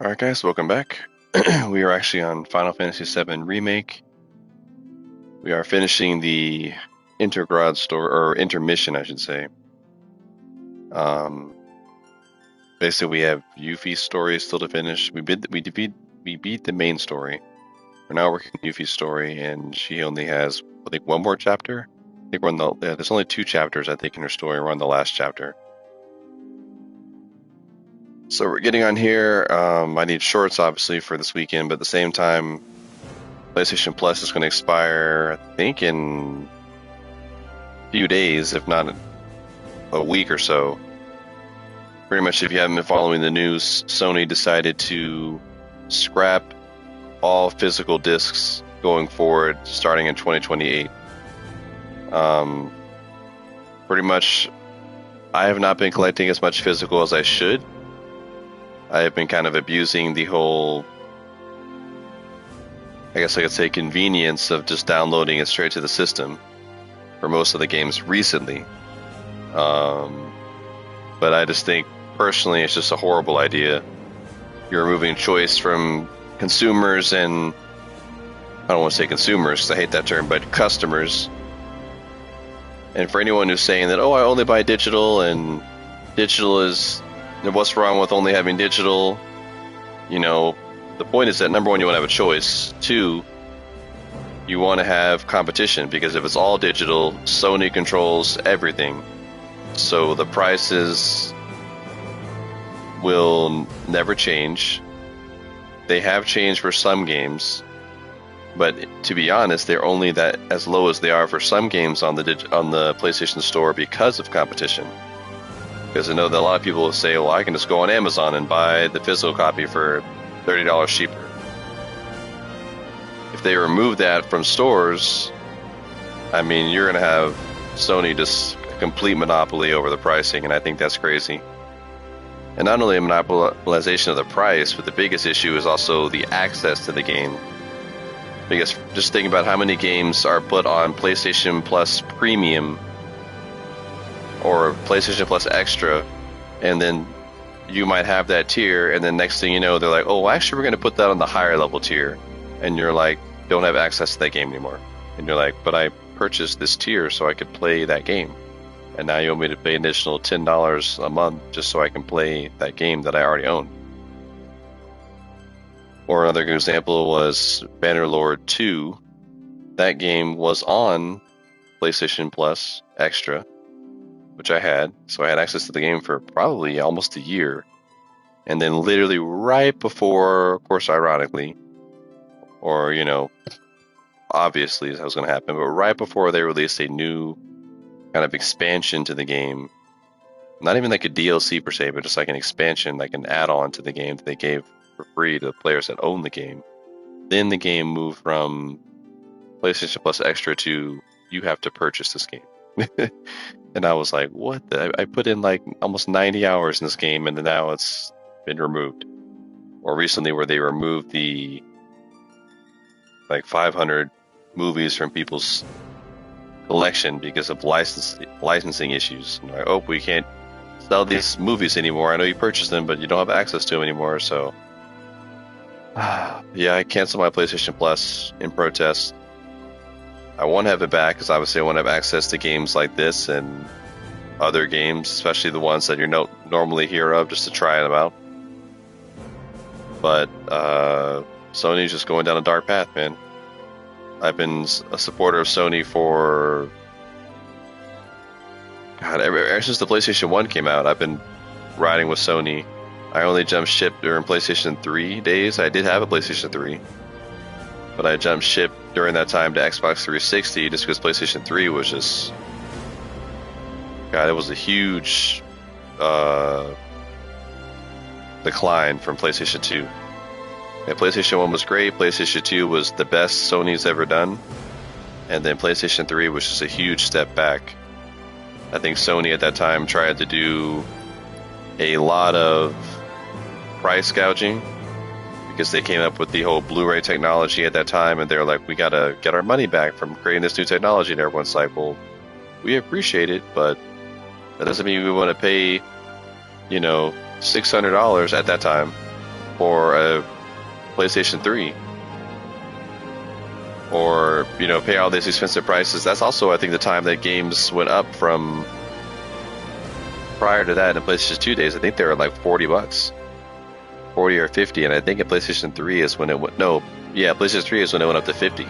Alright guys, welcome back. We are actually on Final Fantasy VII Remake. We are finishing the Intergrade story, or intermission I should say. Basically we have Yuffie's story still to finish. We beat the main story. We're now working on Yuffie's story, and she only has, I think, one more chapter. I think we're on there's only 2 chapters I think in her story. We're on the last chapter. So we're getting on here. I need shorts obviously for this weekend, but at the same time, PlayStation Plus is going to expire, I think, in a few days, if not a week or so. Pretty much, if you haven't been following the news, Sony decided to scrap all physical discs going forward, starting in 2028. Pretty much, I have not been collecting as much physical as I should. I have been kind of abusing the whole, I guess I could say, convenience of just downloading it straight to the system for most of the games recently. But I just think, personally, it's just a horrible idea. You're removing choice from consumers, and I don't want to say consumers because I hate that term, but customers. And for anyone who's saying that, oh, I only buy digital, and digital is, what's wrong with only having digital? You know, the point is that, number one, you want to have a choice. 2, you want to have competition, because if it's all digital, Sony controls everything. So the prices will never change. They have changed for some games, but to be honest, they're only that as low as they are for some games on the PlayStation Store because of competition. Because I know that a lot of people will say, well, I can just go on Amazon and buy the physical copy for $30 cheaper. If they remove that from stores, I mean, you're going to have Sony just a complete monopoly over the pricing, and I think that's crazy. And not only a monopolization of the price, but the biggest issue is also the access to the game. Because just think about how many games are put on PlayStation Plus Premium or PlayStation Plus Extra, and then you might have that tier, and then next thing you know, they're like, oh, actually, we're going to put that on the higher level tier. And you're like, don't have access to that game anymore. And you're like, but I purchased this tier so I could play that game. And now you want me to pay an additional $10 a month just so I can play that game that I already own. Or another good example was Bannerlord 2. That game was on PlayStation Plus Extra, which I had. So I had access to the game for probably almost a year. And then literally right before, of course, ironically, or, you know, obviously that was going to happen, but right before they released a new kind of expansion to the game, not even like a DLC per se, but just like an expansion, like an add-on to the game that they gave for free to the players that own the game. Then the game moved from PlayStation Plus Extra to, you have to purchase this game. And I was like, what I put in like almost 90 hours in this game, and now it's been removed. Or recently, where they removed the like 500 movies from people's collection because of licensing issues. And like, oh, we can't sell these movies anymore. I know you purchased them, but you don't have access to them anymore. So yeah, I canceled my PlayStation Plus in protest. I want to have it back because obviously I want to have access to games like this and other games, especially the ones that you're normally hear of, just to try them out. But Sony's just going down a dark path, man. I've been a supporter of Sony for, God, ever since the PlayStation 1 came out. I've been riding with Sony. I only jumped ship during PlayStation 3 days. I did have a PlayStation 3, but I jumped ship during that time to Xbox 360 just because PlayStation 3 was just, God, it was a huge decline from PlayStation 2. Yeah, PlayStation 1 was great. PlayStation 2 was the best Sony's ever done. And then PlayStation 3 was just a huge step back. I think Sony at that time tried to do a lot of price gouging because they came up with the whole Blu-ray technology at that time, and they're like, we gotta get our money back from creating this new technology. And everyone's like, well, we appreciate it, but that doesn't mean we want to pay, you know, $600 at that time for a PlayStation 3. Or, you know, pay all these expensive prices. That's also, I think, the time that games went up from prior to that in PlayStation 2 days. I think they were like $40, 40 or 50, and I think in PlayStation 3 is when it went. No, yeah, PlayStation 3 is when it went up to 50.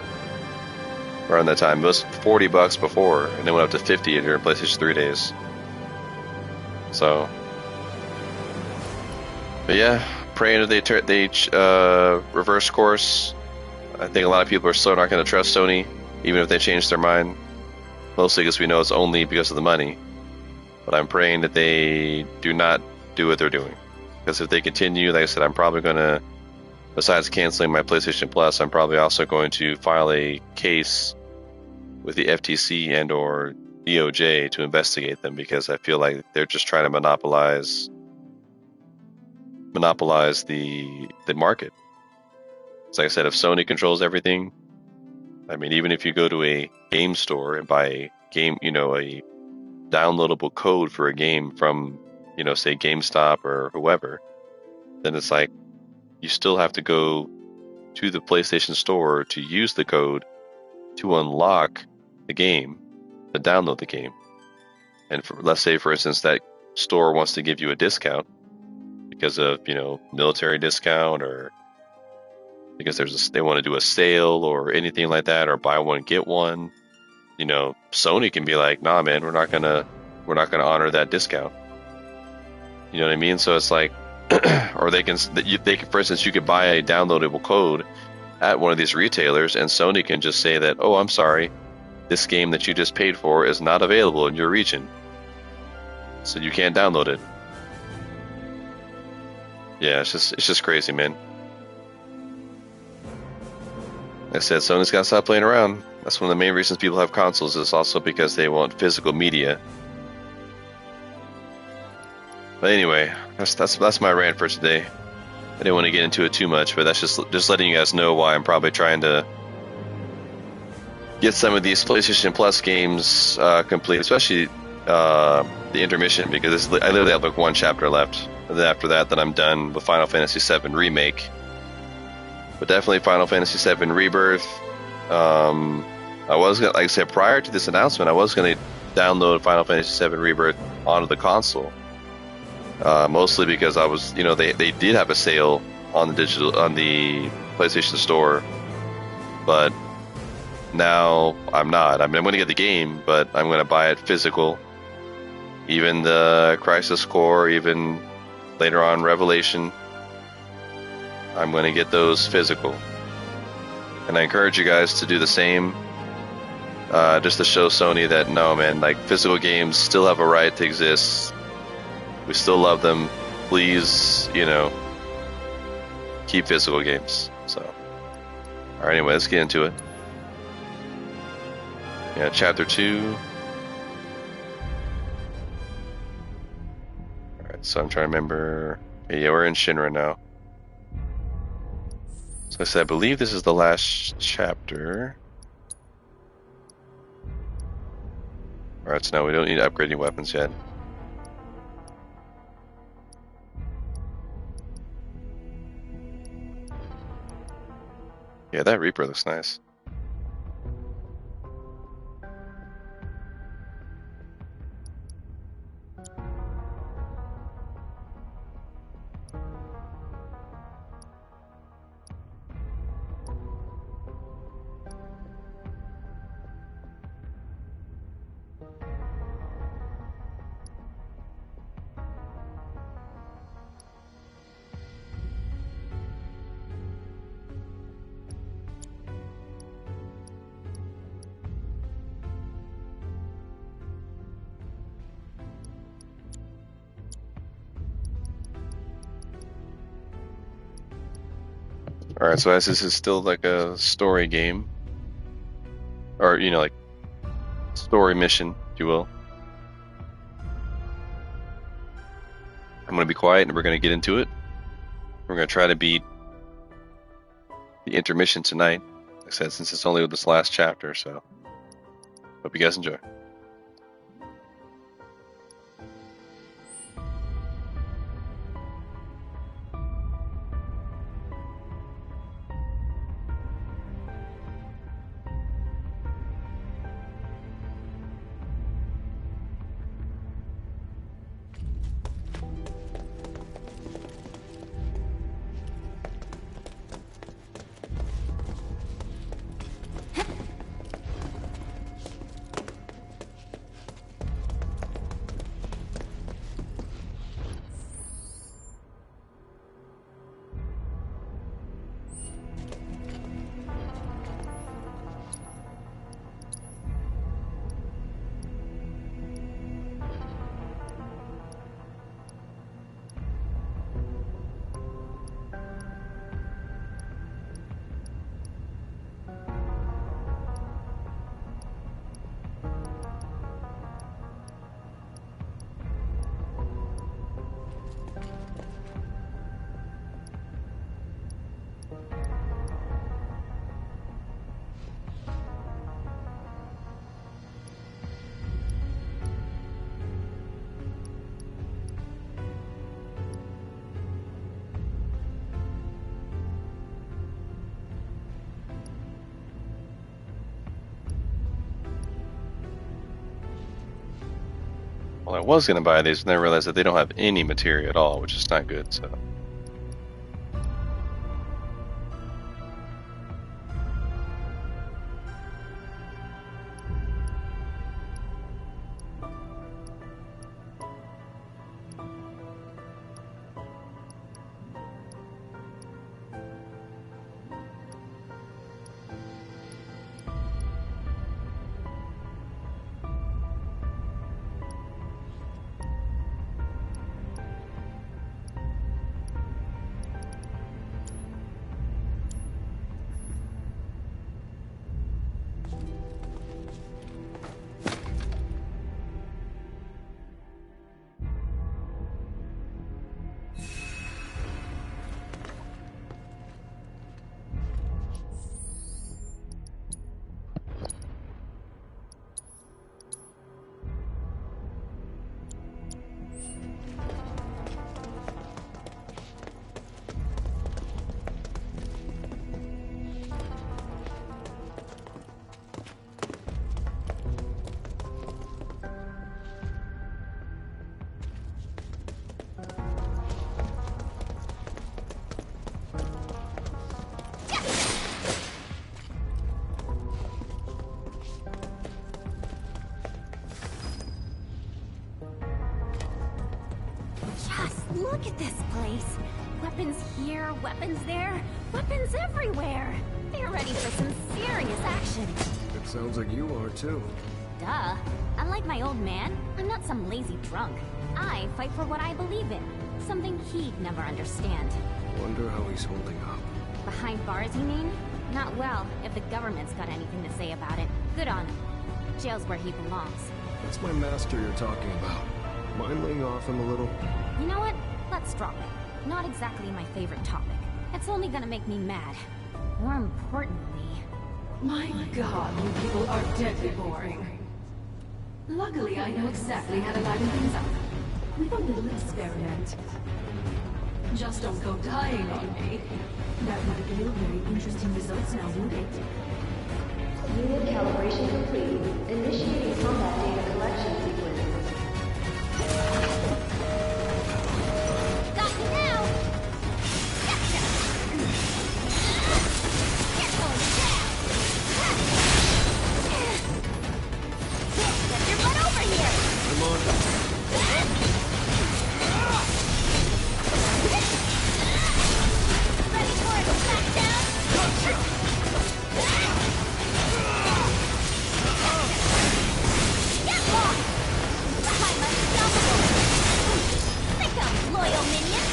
Around that time, it was $40 before, and it went up to 50 during PlayStation 3 days. So, but yeah, praying that they reverse course. I think a lot of people are still not going to trust Sony, even if they change their mind. Mostly because we know it's only because of the money. But I'm praying that they do not do what they're doing. Because if they continue, like I said, I'm probably going to, besides canceling my PlayStation Plus, I'm probably also going to file a case with the FTC and or DOJ to investigate them, because I feel like they're just trying to monopolize the market. So like I said, if Sony controls everything, I mean, even if you go to a game store and buy a game, you know, a downloadable code for a game from, you know, say GameStop or whoever, then it's like you still have to go to the PlayStation Store to use the code to unlock the game, to download the game. And let's say, for instance, that store wants to give you a discount because of, you know, military discount, or because they want to do a sale or anything like that, or buy one get one. You know, Sony can be like, nah, man, we're not gonna honor that discount. You know what I mean? So it's like, or they can, for instance, you could buy a downloadable code at one of these retailers, and Sony can just say that, oh, I'm sorry, this game that you just paid for is not available in your region, so you can't download it. Yeah, it's just crazy, man. Like I said, Sony's got to stop playing around. That's one of the main reasons people have consoles, is also because they want physical media. But anyway, that's my rant for today. I didn't want to get into it too much, but that's just letting you guys know why I'm probably trying to get some of these PlayStation Plus games complete, especially the intermission, because I literally have like one chapter left. And then after that, then I'm done with Final Fantasy VII Remake. But definitely Final Fantasy VII Rebirth. I was gonna, like I said, prior to this announcement, I was going to download Final Fantasy VII Rebirth onto the console. Mostly because I was, you know, they did have a sale on the PlayStation Store, but now I'm not. I mean, I'm going to get the game, but I'm going to buy it physical. Even the Crisis Core, even later on Revelation, I'm going to get those physical. And I encourage you guys to do the same, just to show Sony that, no, man, like, physical games still have a right to exist. We still love them. Please, you know, keep physical games. So, all right, anyway, let's get into it. Yeah, chapter 2. All right, so I'm trying to remember. Yeah, we're in Shinra now. So I said, I believe this is the last chapter. All right, so now we don't need to upgrade any weapons yet. Yeah, that Reaper looks nice. Alright, so as this is still like a story game, or, you know, like, story mission, if you will, I'm going to be quiet and we're going to get into it. We're going to try to beat the intermission tonight. Like I said, since it's only this last chapter, so hope you guys enjoy. Well, I was gonna buy these, and then I realized that they don't have any materia at all, which is not good. So. Look at this place. Weapons here, weapons there, weapons everywhere. They're ready for some serious action. It sounds like you are too. Duh. Unlike my old man, I'm not some lazy drunk. I fight for what I believe in. Something he'd never understand. Wonder how he's holding up. Behind bars, you mean? Not well, if the government's got anything to say about it. Good on him. Jail's where he belongs. That's my master you're talking about. Mind laying off him a little? You know what? Let's drop it. Not exactly my favorite topic. It's only gonna make me mad. More importantly... My god, you people are deadly boring. Luckily, I know exactly how to liven things up. With a little experiment. Just don't go dying on me. That would yield very interesting results now, would it? Unit calibration complete. Initiating combat data collection sequence. Got you now! Gotcha! You're going down! Get your butt over here! I'm on. Ready for a smackdown? Get lost! I'm unstoppable! Think I'm loyal, minion!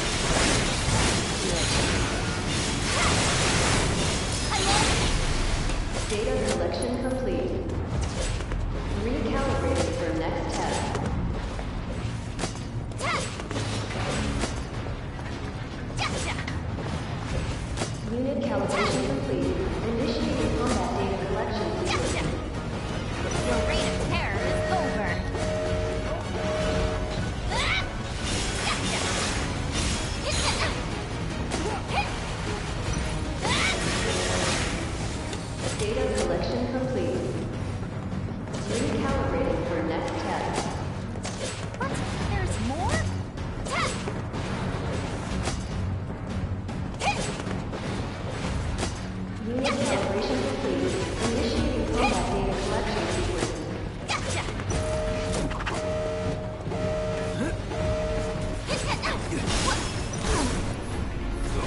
Data collection complete. Recalibrating for next test. Gotcha! Unit calibration complete. Initiating combat data collection sequence. Gotcha! Your reign of terror is over. Gotcha! Data collection complete. Recalibrating for next test. What? There's more? Unit calibration complete. Initiating combat data collection sequence. Gotcha!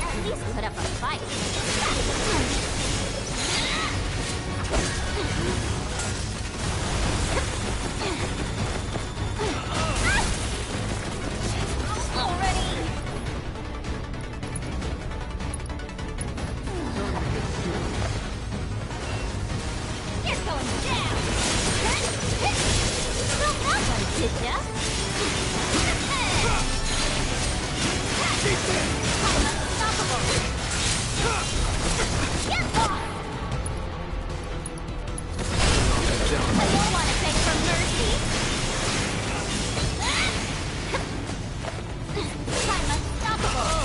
At least put up a fight. Already! You're going down! Well, that one did ya? I'm unstoppable! Get lost! I don't want to beg for mercy! I'm unstoppable!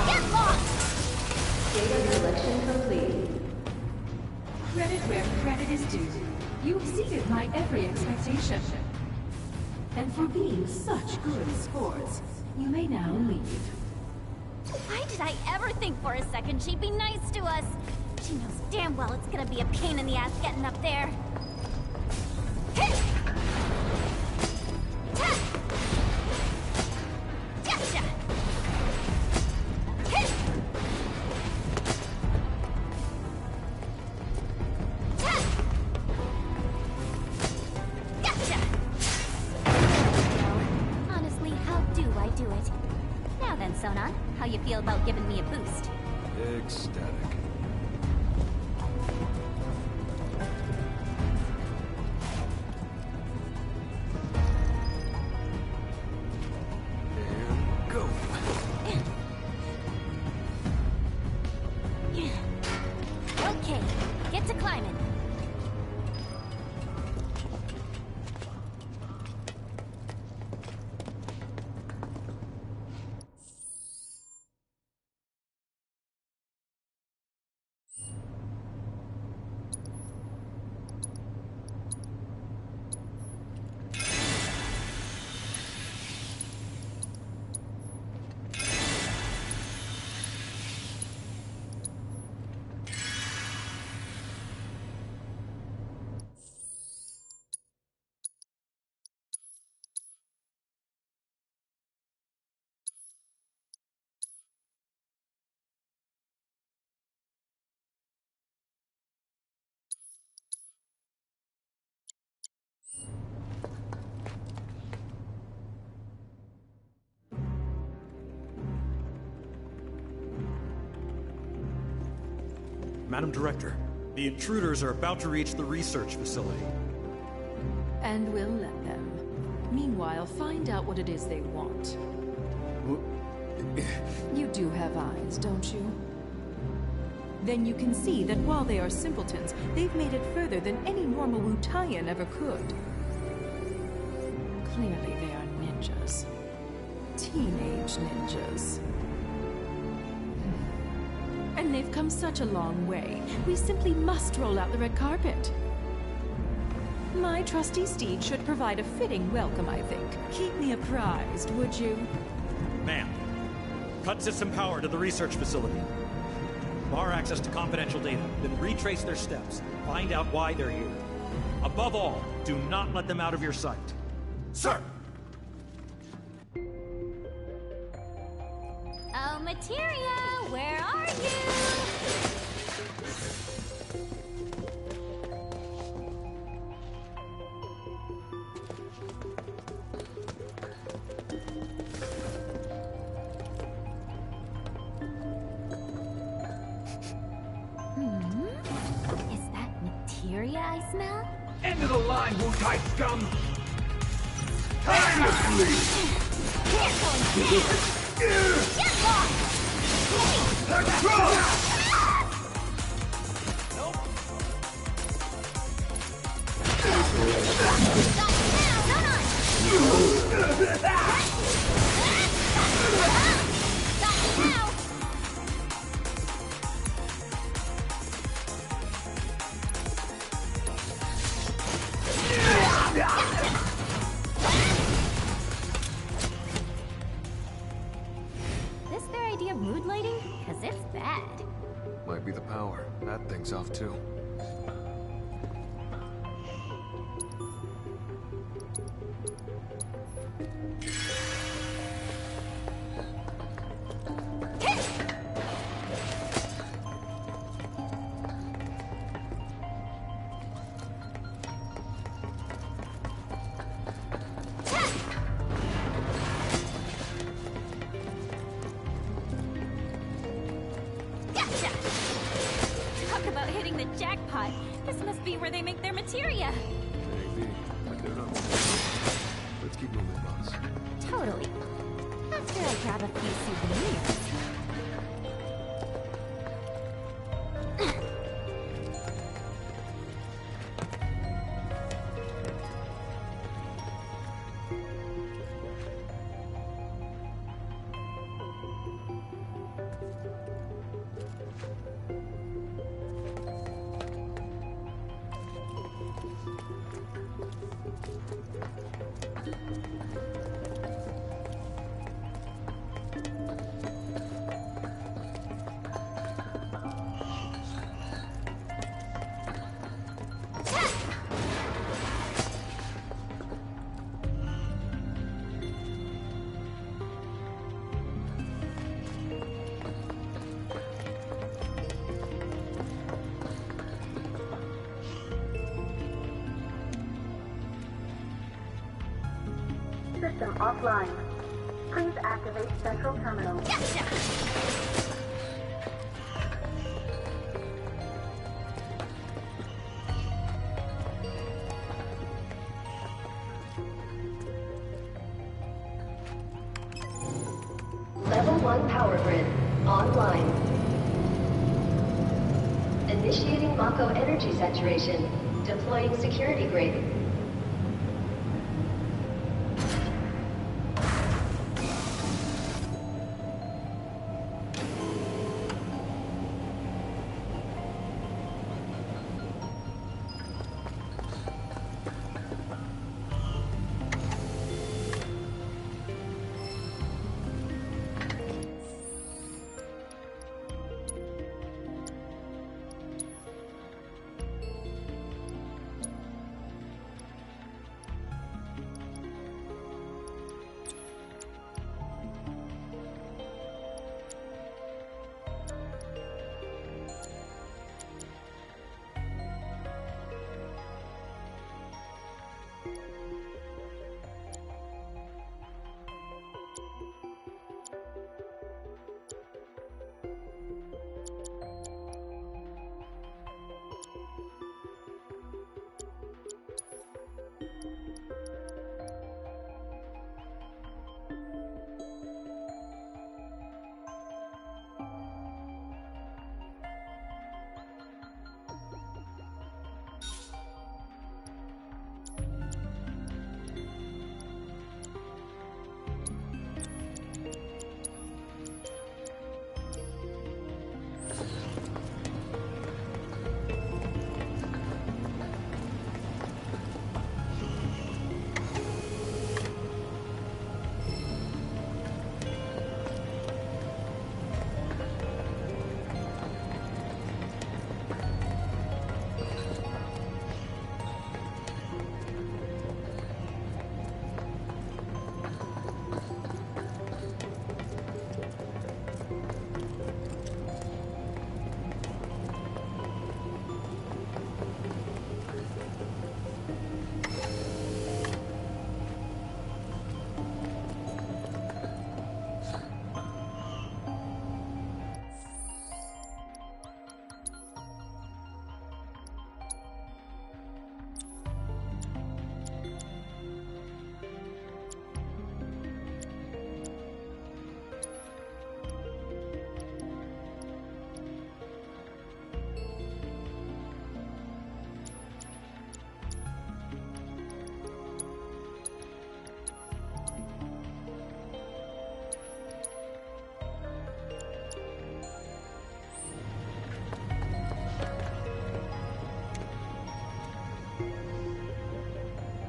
Get lost! Data collection complete. Credit where credit is due. You exceeded my every citation. And for being such good sports, you may now leave. Why did I ever think for a second she'd be nice to us? She knows damn well it's gonna be a pain in the ass getting up there. Gotcha! Gotcha! Honestly, how do I do it? Now then, Sonon, how you feel about giving me a boost? Ecstatic. And go. Okay, get to climbing. Madam Director, the intruders are about to reach the research facility. And we'll let them. Meanwhile, find out what it is they want. You do have eyes, don't you? Then you can see that while they are simpletons, they've made it further than any normal Wutaian ever could. Clearly they are ninjas. Teenage ninjas. And they've come such a long way. We simply must roll out the red carpet. My trusty steed should provide a fitting welcome, I think. Keep me apprised, would you? Ma'am, cut system power to the research facility. Bar access to confidential data, then retrace their steps. Find out why they're here. Above all, do not let them out of your sight. Sir! Oh, Materia, where are you? Is that Materia I smell? End of the line, Wu-Tai scum! Time to sleep! Get lost! Let's go! This their idea of mood lighting? Cause it's bad. Might be the power. That thing's off too. Gotcha! Talk about hitting the jackpot. This must be where they make their materia. Maybe. But they're not. Let's keep moving, boss. Totally. After I grab a few souvenirs. System offline. Please activate central terminal. Gotcha! Level 1 power grid online. Initiating Mako energy saturation. Deploying security grid.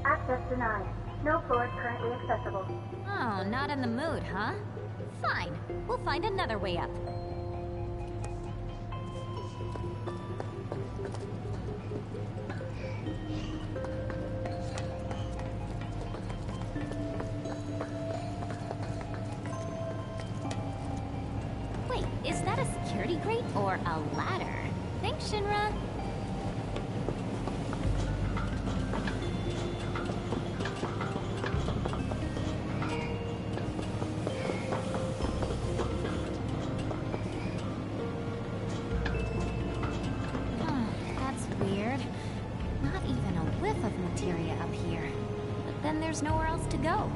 Access denied. No floors currently accessible. Oh, not in the mood, huh? Fine. We'll find another way up. Wait, is that a security grate or a ladder? Thanks, Shinra. There's nowhere else to go.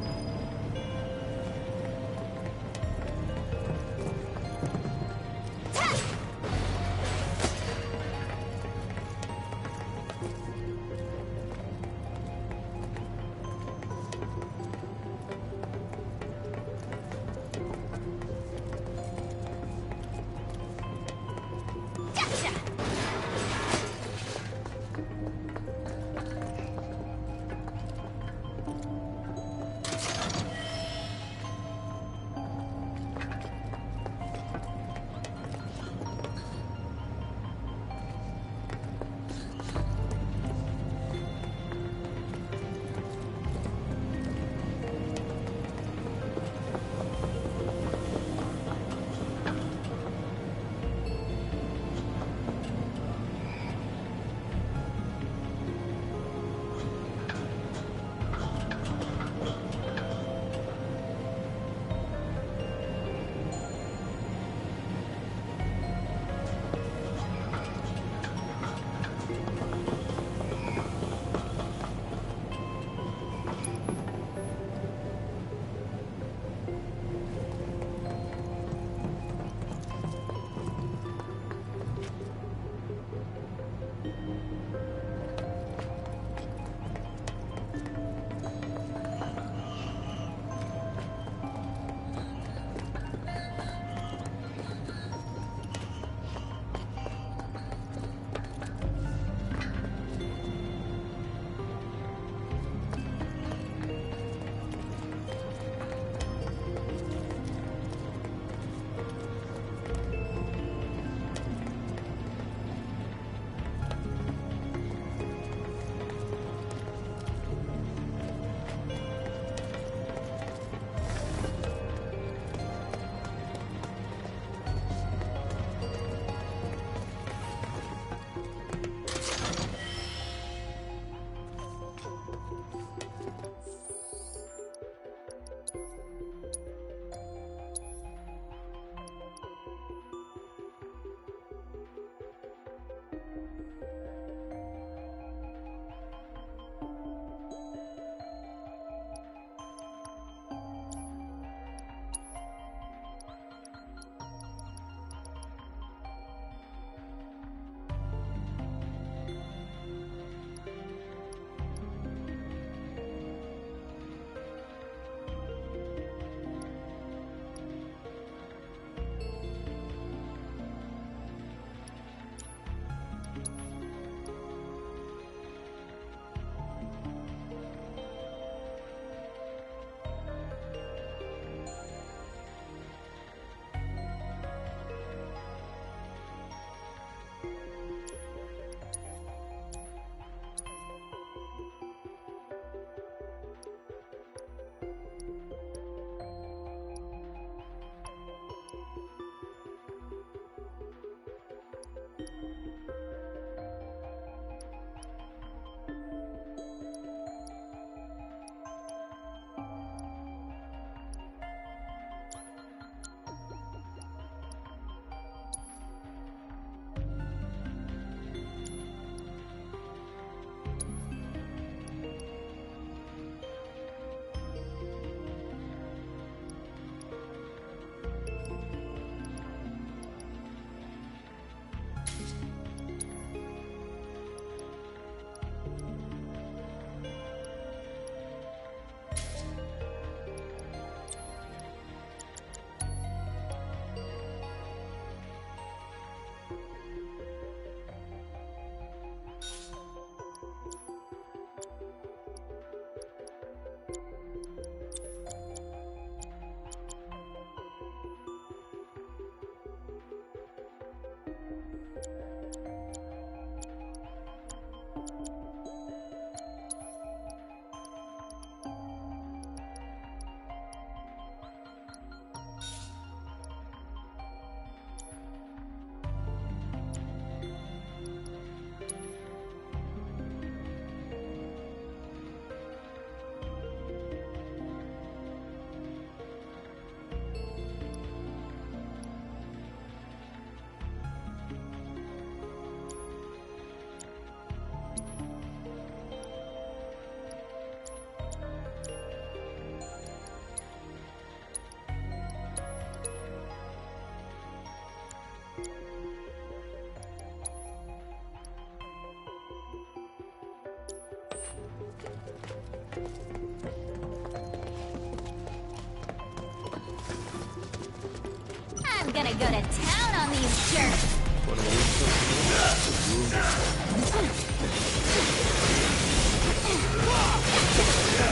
go to town on these jerks.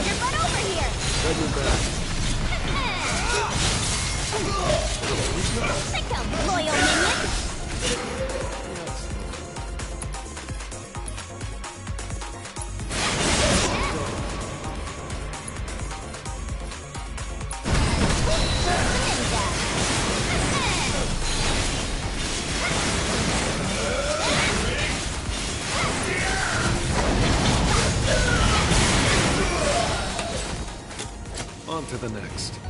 Your butt over here. Think of loyal minion. On to the next.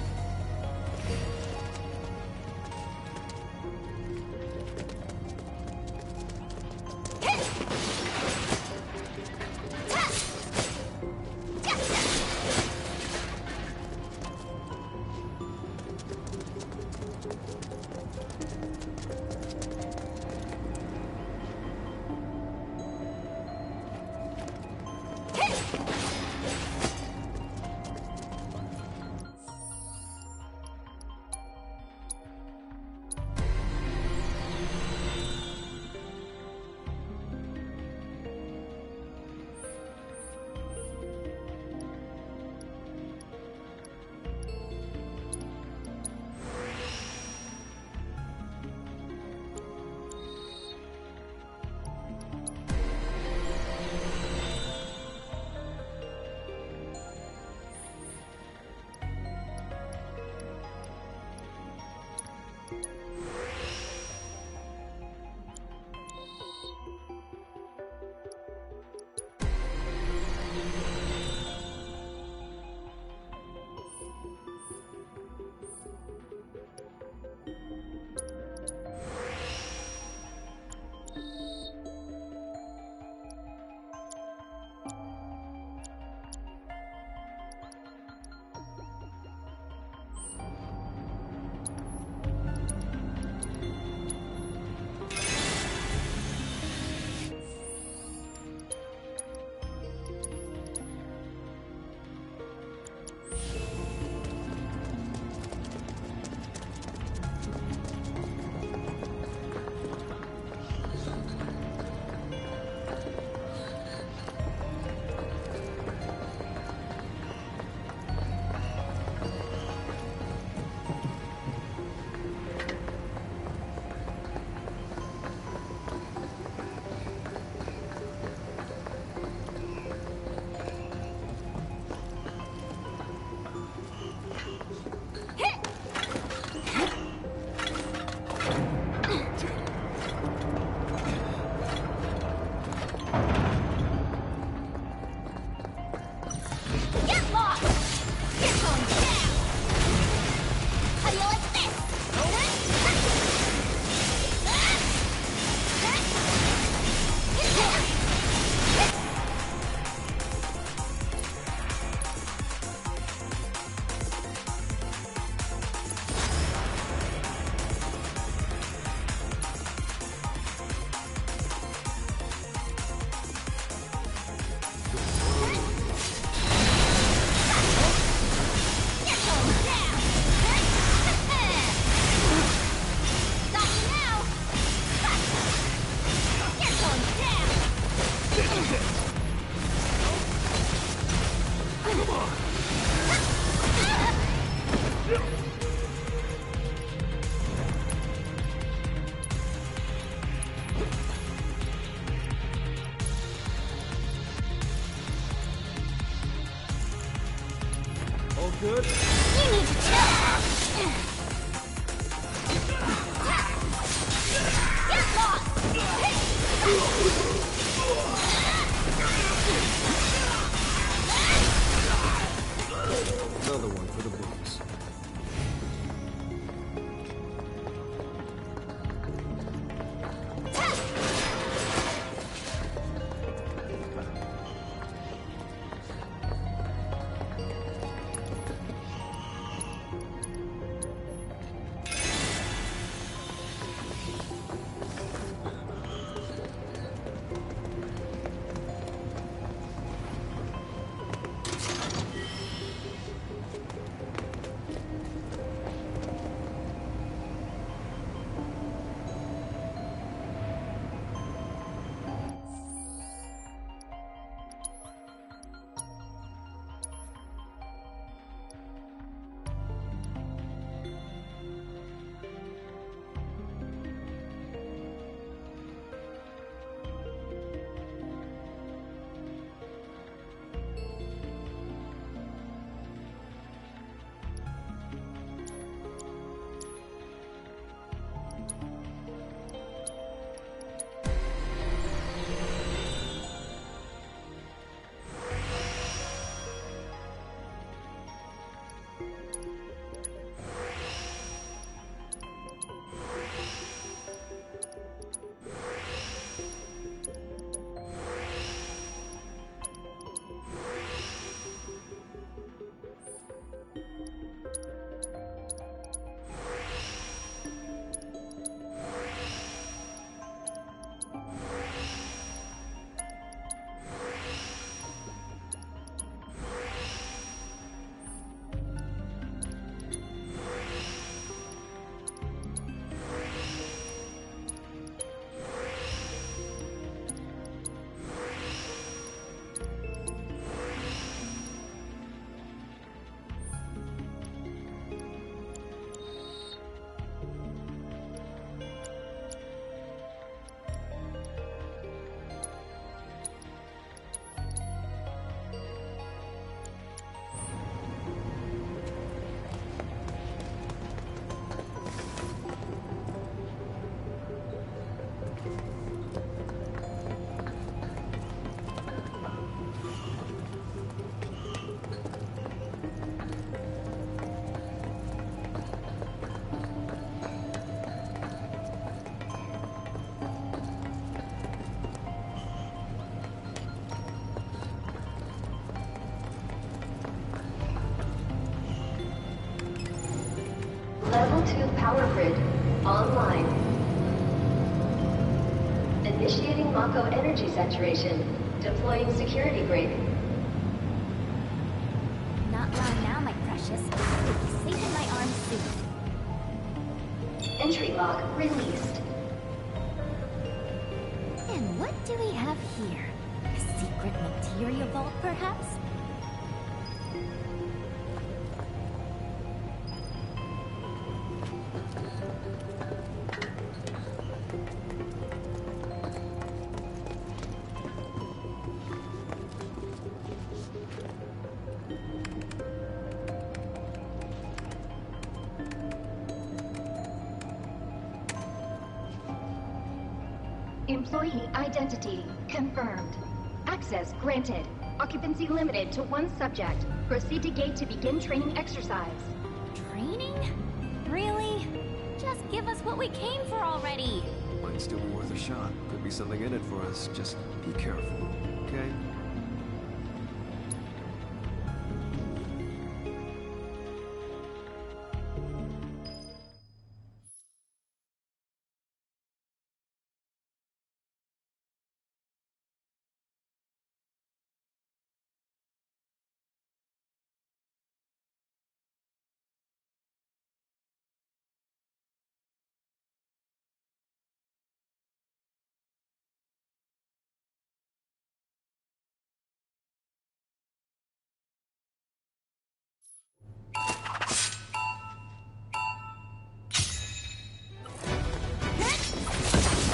good? You need to chill. Get lost. Another one for the books. Level 2 power grid online. Initiating Mako energy saturation. Deploying security grid. Not long now, my precious. You'll be safe in my arms soon. Entry lock released. And what do we have here? A secret materia vault, perhaps? Employee identity confirmed. Access granted. Occupancy limited to 1 subject. Proceed to gate to begin training exercise. Training? Really? Just give us what we came for already. Might still be worth a shot. Could be something in it for us. Just be careful, okay?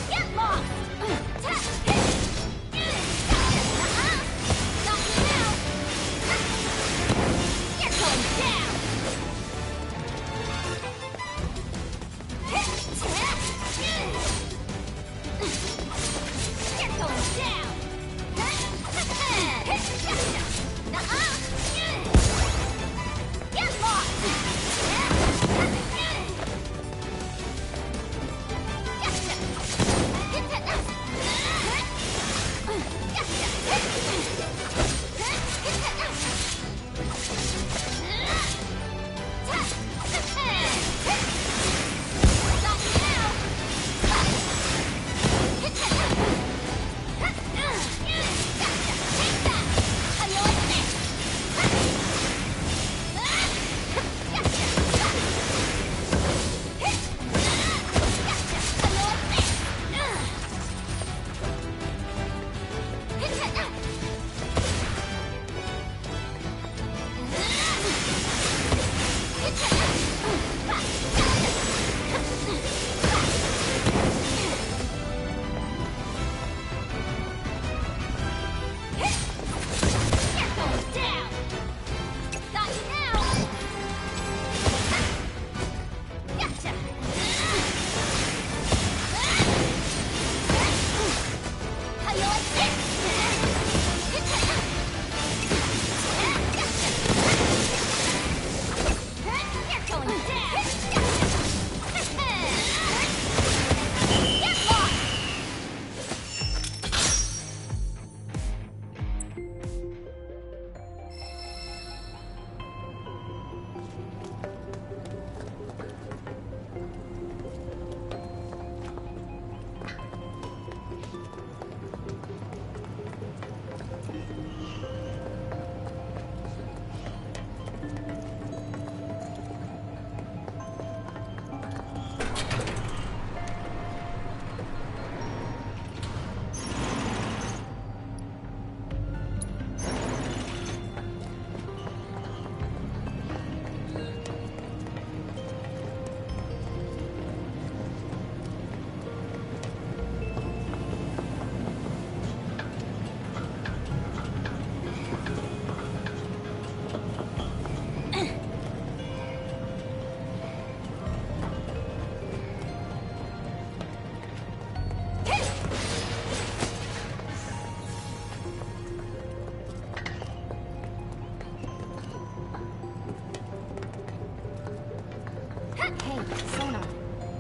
Get lost! You're going down! You're going down! Get lost!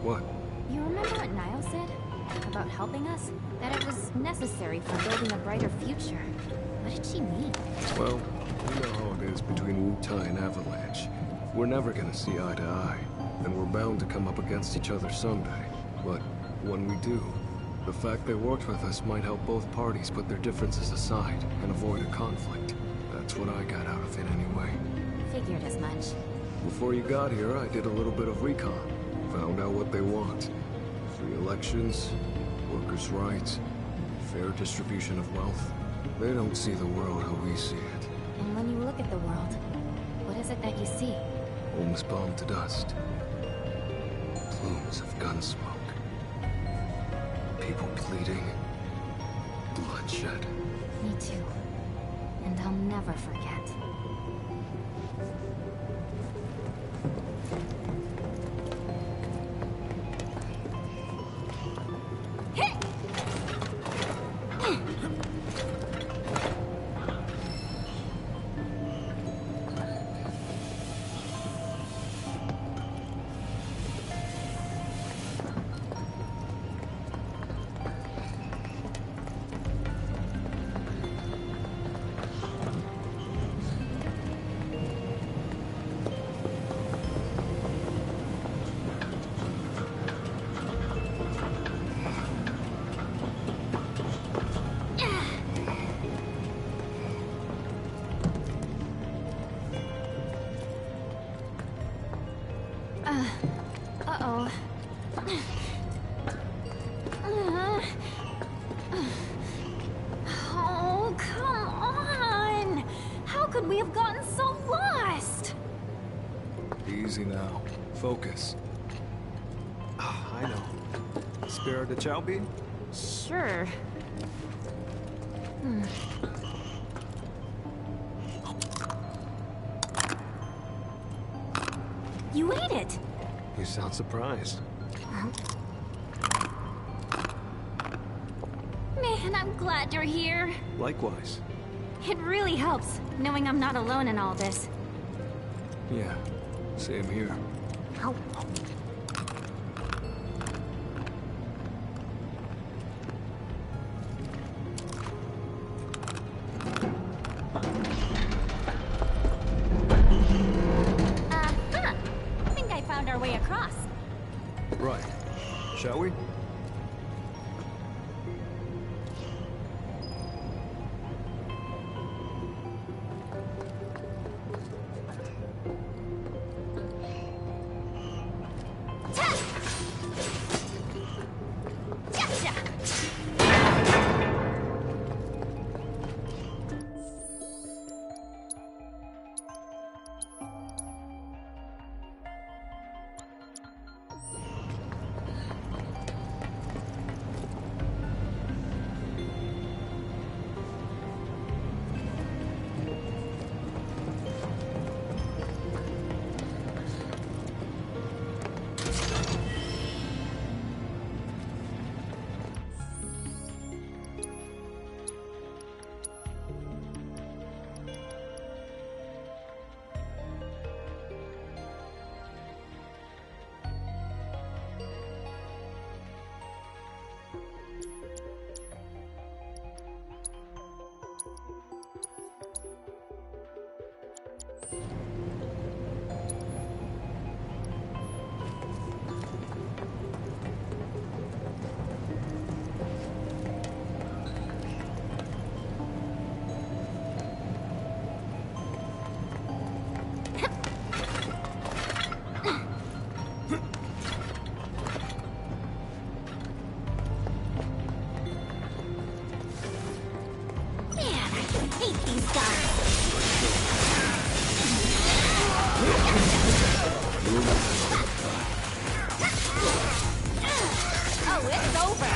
What? You remember what Niall said? About helping us? That it was necessary for building a brighter future. What did she mean? Well, you know how it is between Wu-Tai and Avalanche. We're never gonna see eye to eye. and we're bound to come up against each other someday. But when we do, the fact they worked with us might help both parties put their differences aside and avoid a conflict. That's what I got out of it anyway. Figured as much. Before you got here, I did a little bit of recon. Found out what they want. Free elections, workers' rights, fair distribution of wealth. They don't see the world how we see it. And when you look at the world, what is it that you see? Homes bombed to dust. Plumes of gun smoke. People bleeding. Bloodshed. Me too. And I'll never forget. Uh-oh. Oh, come on! How could we have gotten so lost? Easy now. Focus. I know. Spare the chow bean? Sure. You ate it! You sound surprised. Man, I'm glad you're here. Likewise. It really helps, knowing I'm not alone in all this. Yeah, same here. Ow. Think I found our way across. Right. Shall we? Gotcha! Oh, it's over.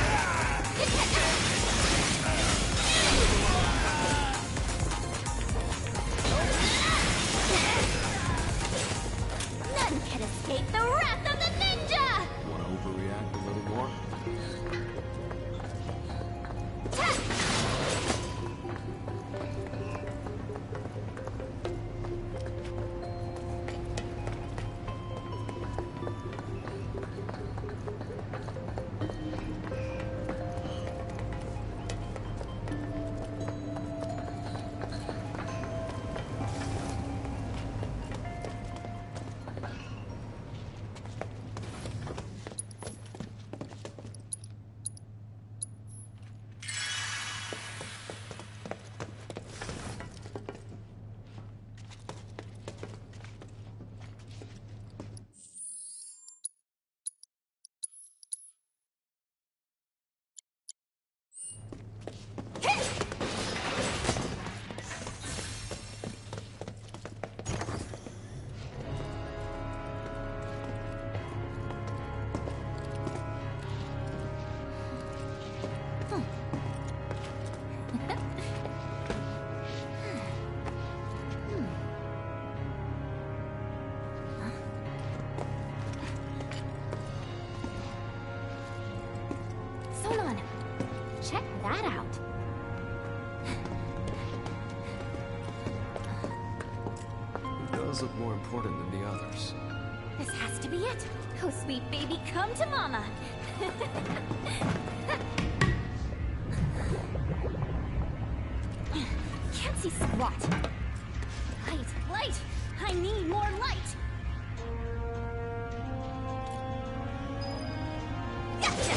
None can escape the wrath of the ninja! Want to overreact a little more? that out. It does look more important than the others. This has to be it. Oh, sweet baby, come to mama. Can't see squat. Light, light! I need more light! Gotcha!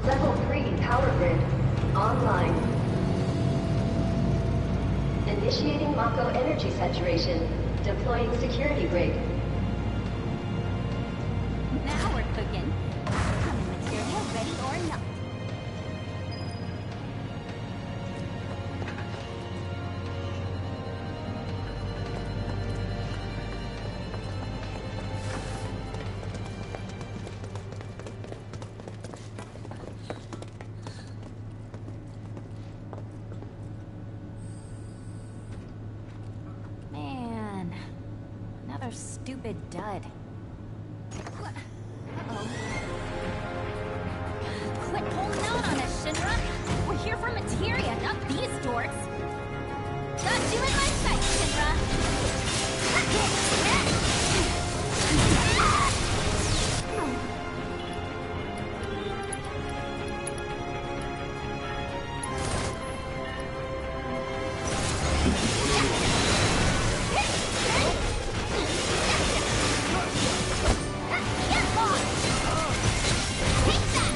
Level 3 power grid online. Initiating Mako energy saturation. Deploying security rig. Now we're cooking. Common material ready or not. Man, another stupid dud. Uh-oh. Quit holding out on us, Shinra! We're here for materia, not these dorks! Got you in my sights, Shinra! Get lost! Take that!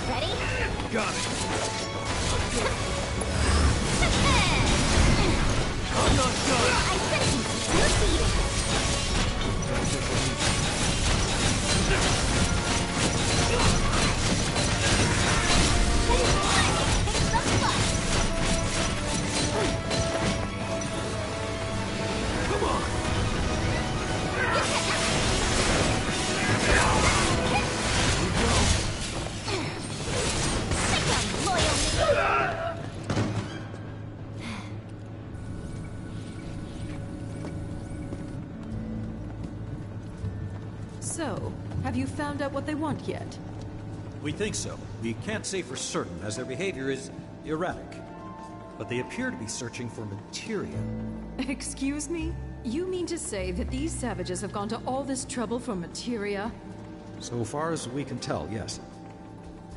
Ready? Got it. I'm not done. I sense you defeated. Take the butt. Come on. Sick of loyalty. So, have you found out what they want yet? We think so. We can't say for certain, as their behavior is erratic. But they appear to be searching for materia. Excuse me? You mean to say that these savages have gone to all this trouble for materia? So far as we can tell, yes.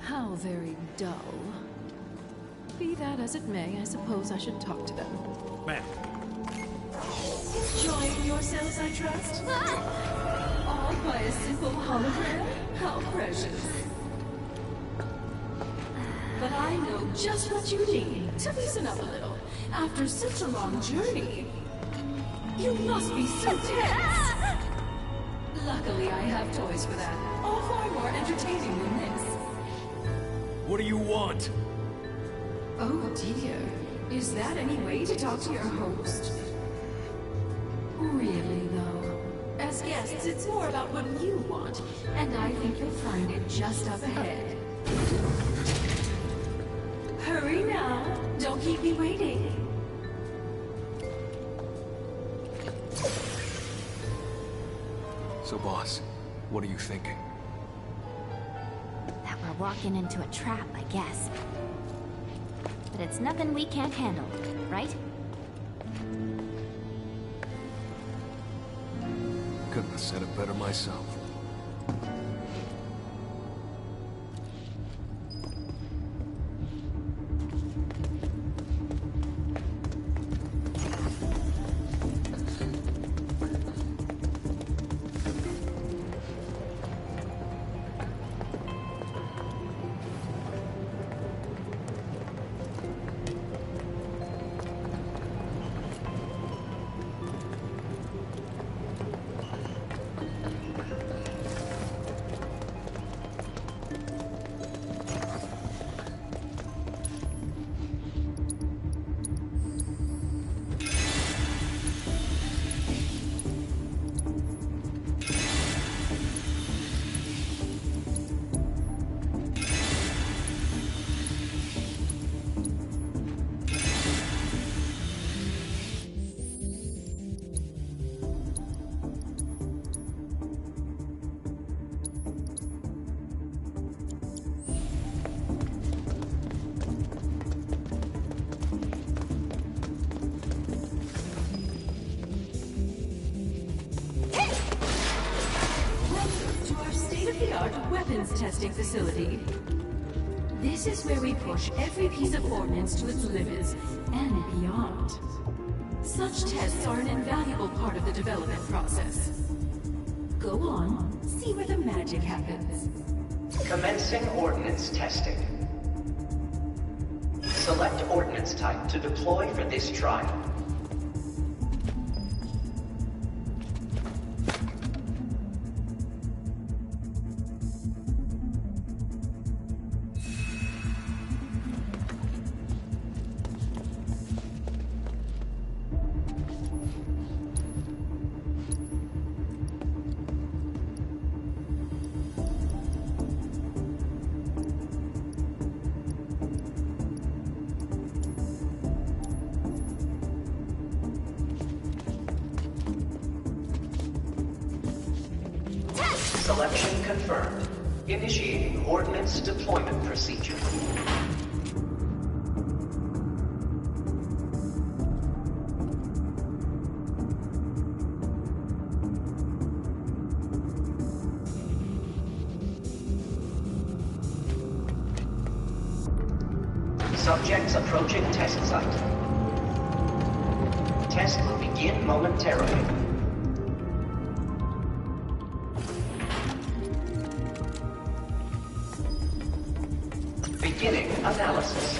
How very dull. Be that as it may, I suppose I should talk to them. Ma'am. Enjoying yourselves, I trust? All by a simple hologram? How precious. But I know just what you need to loosen up a little. After such a long journey, you must be so tense. Luckily, I have toys for that. All far more entertaining than this. What do you want? Oh dear. Is that any way to talk to your host? Really, though. As guests, it's more about what you want, and I think you'll find it just up ahead. Hurry now. Don't keep me waiting. So, boss, what are you thinking? That we're walking into a trap, I guess. But it's nothing we can't handle, right? Couldn't have said it better myself. state-of-the-art weapons testing facility. This is where we push every piece of ordnance to its limits and beyond. Such tests are an invaluable part of the development process. Go on, see where the magic happens. Commencing ordnance testing. Select ordnance type to deploy for this trial. Selection confirmed. Initiating ordnance deployment procedure. Subjects approaching test site. Test will begin momentarily. Beginning analysis.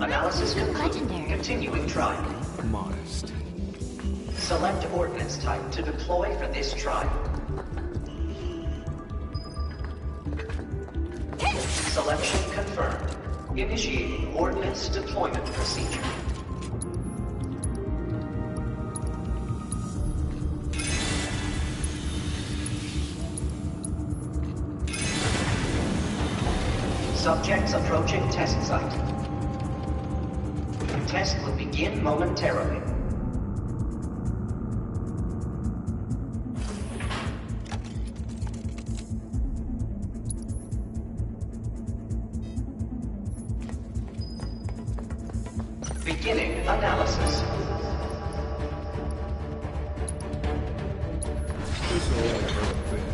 Analysis concluded. Continuing trial. Modest. Select ordnance type to deploy for this trial. Selection confirmed. Initiating ordnance deployment procedure. Subjects approaching test site. Test will begin momentarily. Beginning analysis. This will only hurt a bit.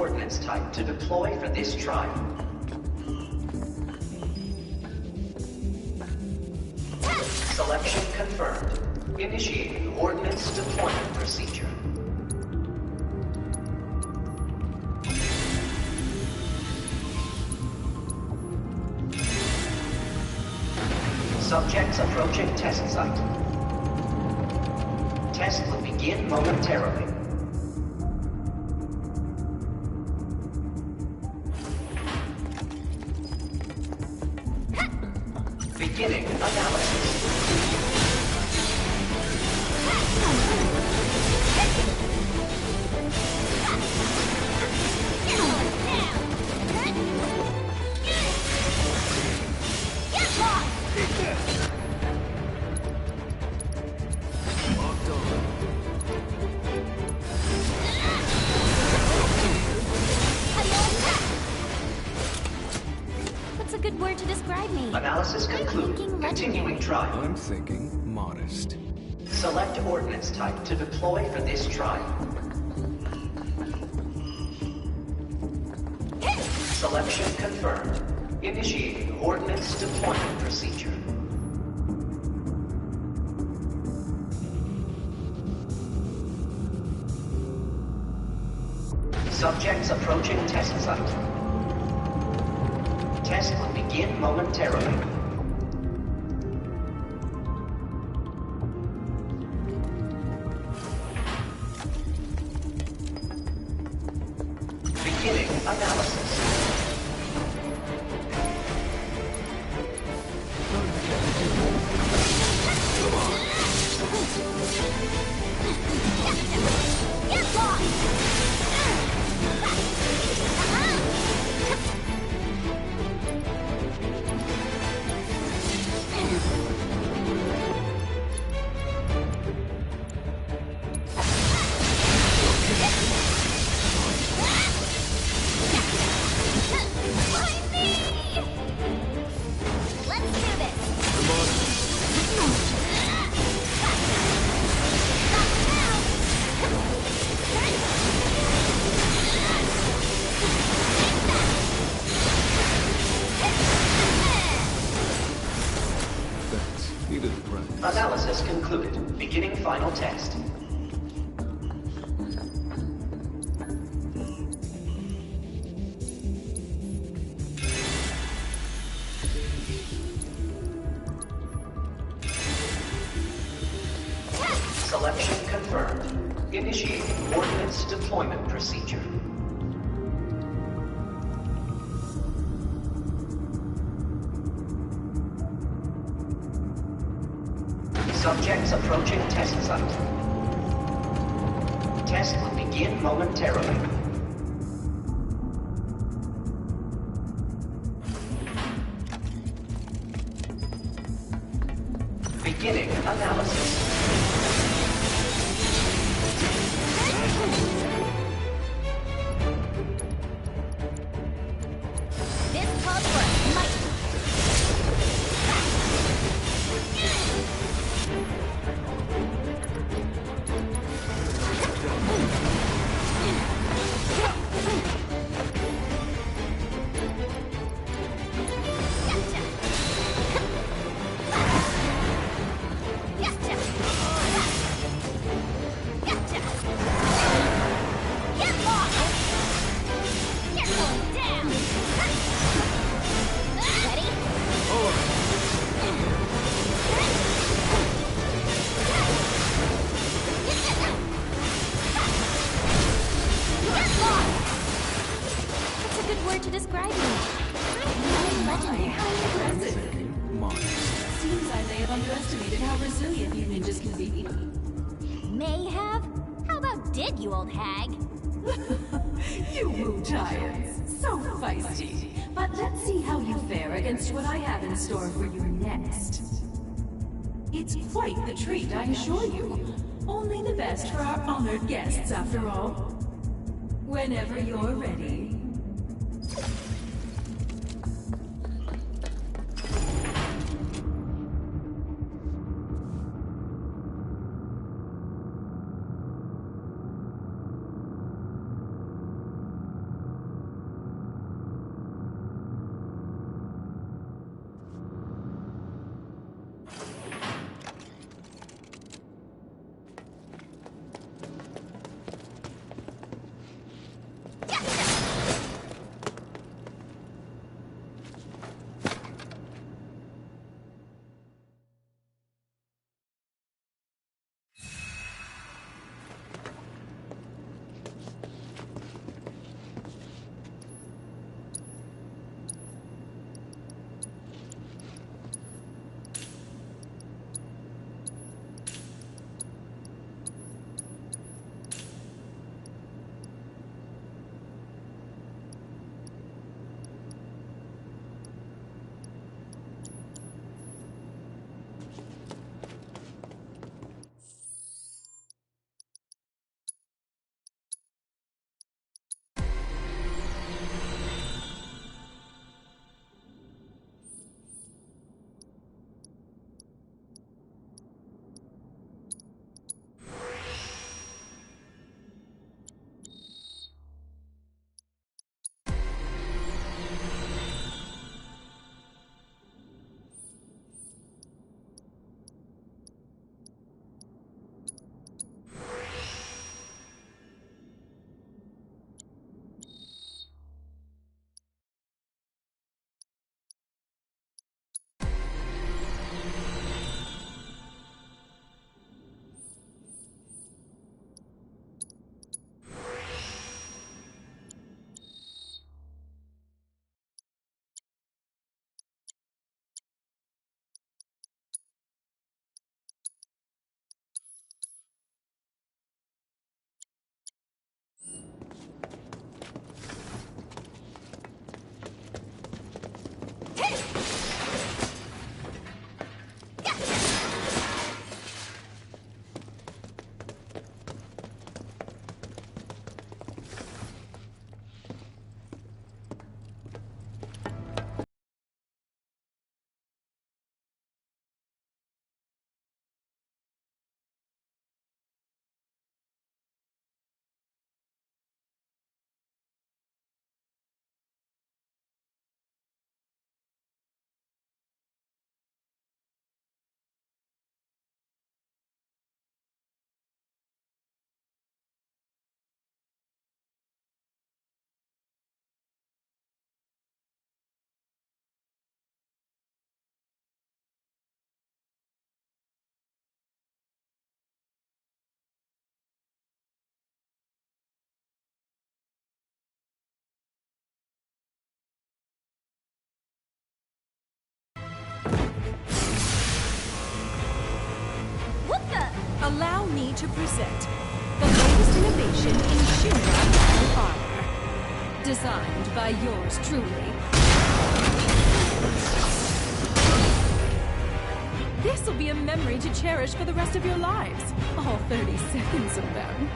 ordnance type to deploy for this trial. Selection confirmed. Initiating ordnance deployment procedure. Subjects approaching test site. Test will begin momentarily. Beginning analysis. What's a good word to describe me? Analysis concluded. Continuing trial. I'm thinking modest. Select ordnance type to deploy for this trial. Selection confirmed. Initiating ordnance deployment procedure. Subjects approaching test site. Test will begin momentarily. Beginning analysis. Get lost! Analysis concluded. Beginning final test. Selection confirmed. Initiating ordnance deployment procedure. Subjects approaching test site. Test will begin momentarily. Beginning analysis. This calls for a might. To describe me. Legendary. How impressive. Seems I may have underestimated how resilient you ninjas can be. May have? How about did, you old hag? You woo giants. So feisty. But let's see how you fare against what I have in store for you next. It's quite the treat, I assure you. Only the best for our honored guests, after all. Whenever you're ready. Allow me to present the latest innovation in Shinra metal armor. Designed by yours truly. This'll be a memory to cherish for the rest of your lives. All 30 seconds of them.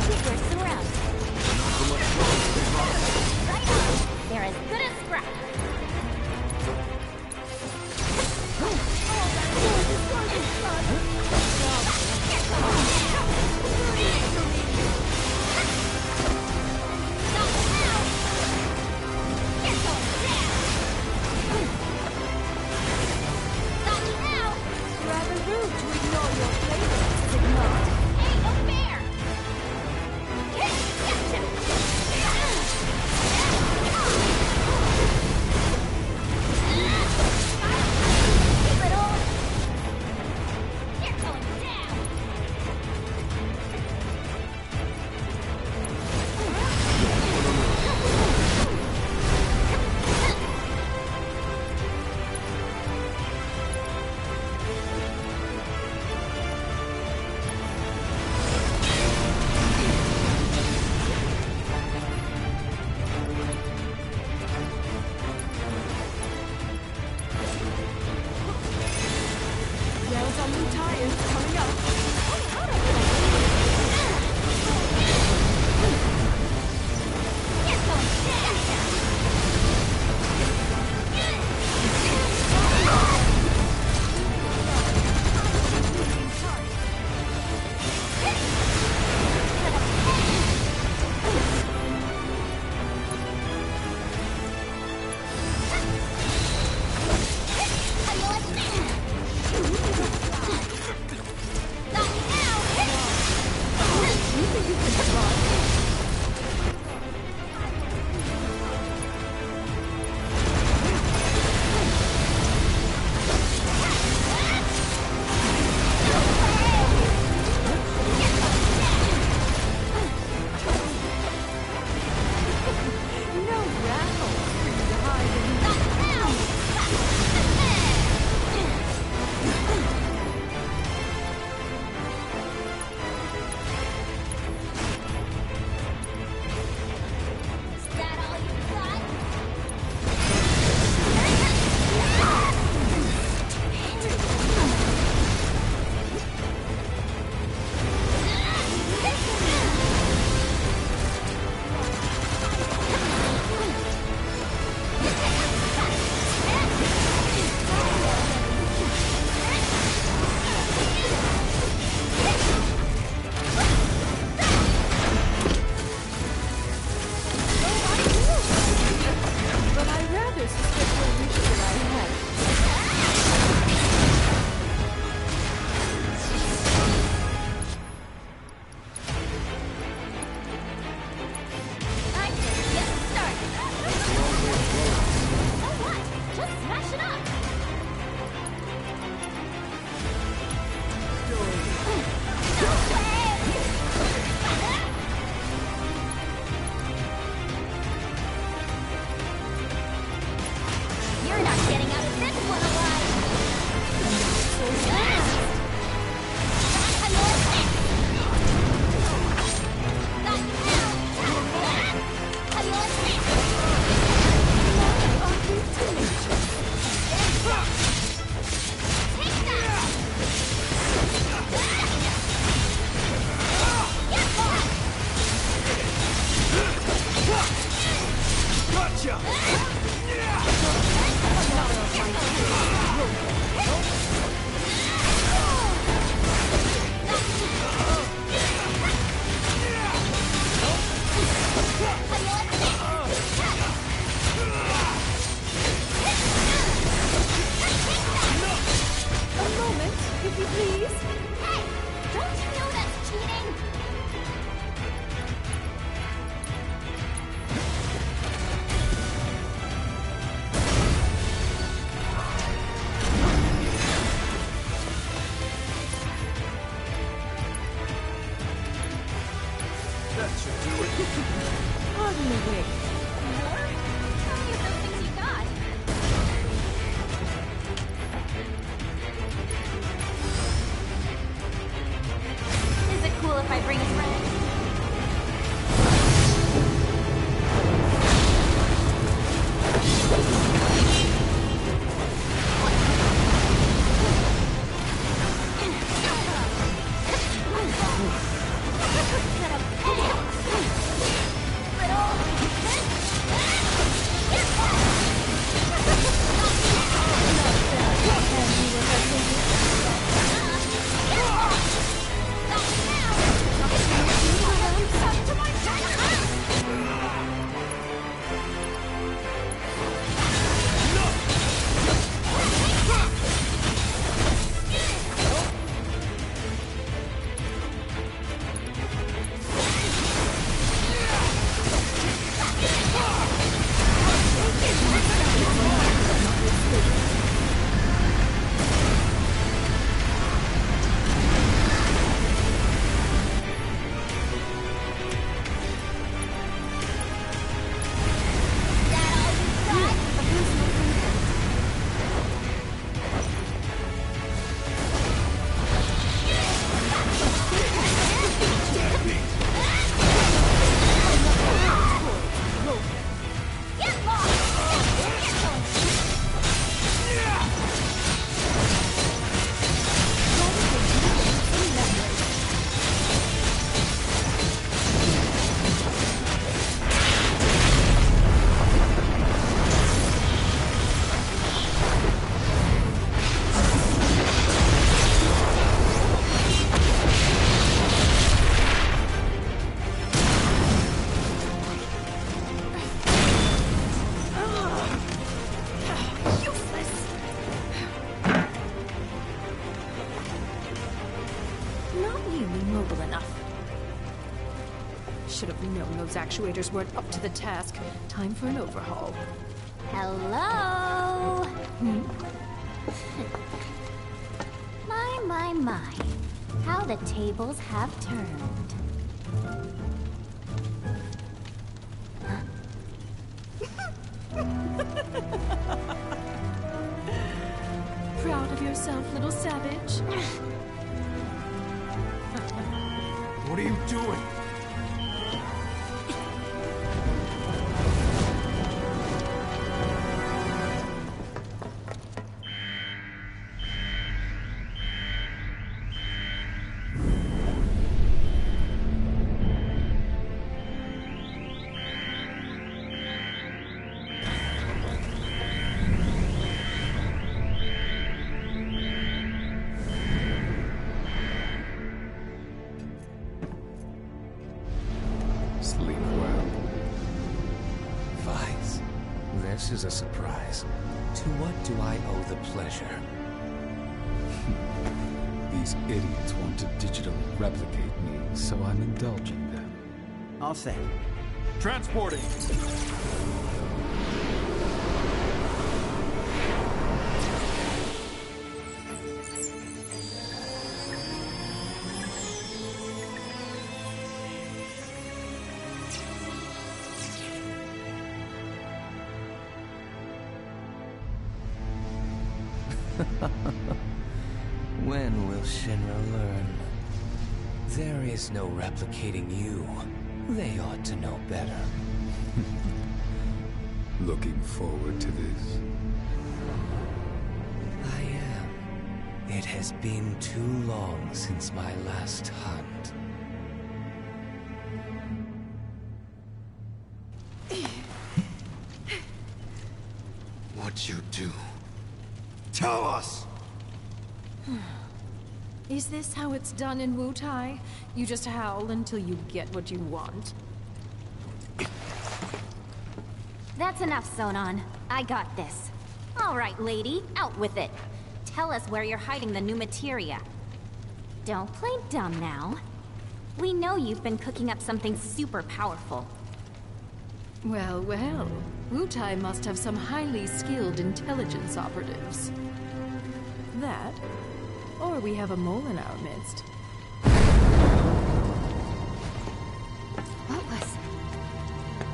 We're surrounded. Right on. They're as good as scrap. Rather rude to ignore your playmates, is it not? Hey, no fair! Pardon me, wait. More? How many of those things you got? I bring a friend? Should have known those actuators weren't up to the task. Time for an overhaul. Hello? My. How the tables have turned. Proud of yourself, little savage? What are you doing? Sleep well. Vice, this is a surprise. To what do I owe the pleasure? These idiots want to digitally replicate me, so I'm indulging them. All set. Transporting. When will Shinra learn? There is no replicating you. They ought to know better. Looking forward to this. I am. It has been too long since my last hunt. What'd you do? Tell us! Is this how it's done in Wutai? You just howl until you get what you want? That's enough, Sonon. I got this. All right, lady, out with it. Tell us where you're hiding the new materia. Don't play dumb now. We know you've been cooking up something super powerful. Well, Wutai must have some highly skilled intelligence operatives. That, or we have a mole in our midst. What was...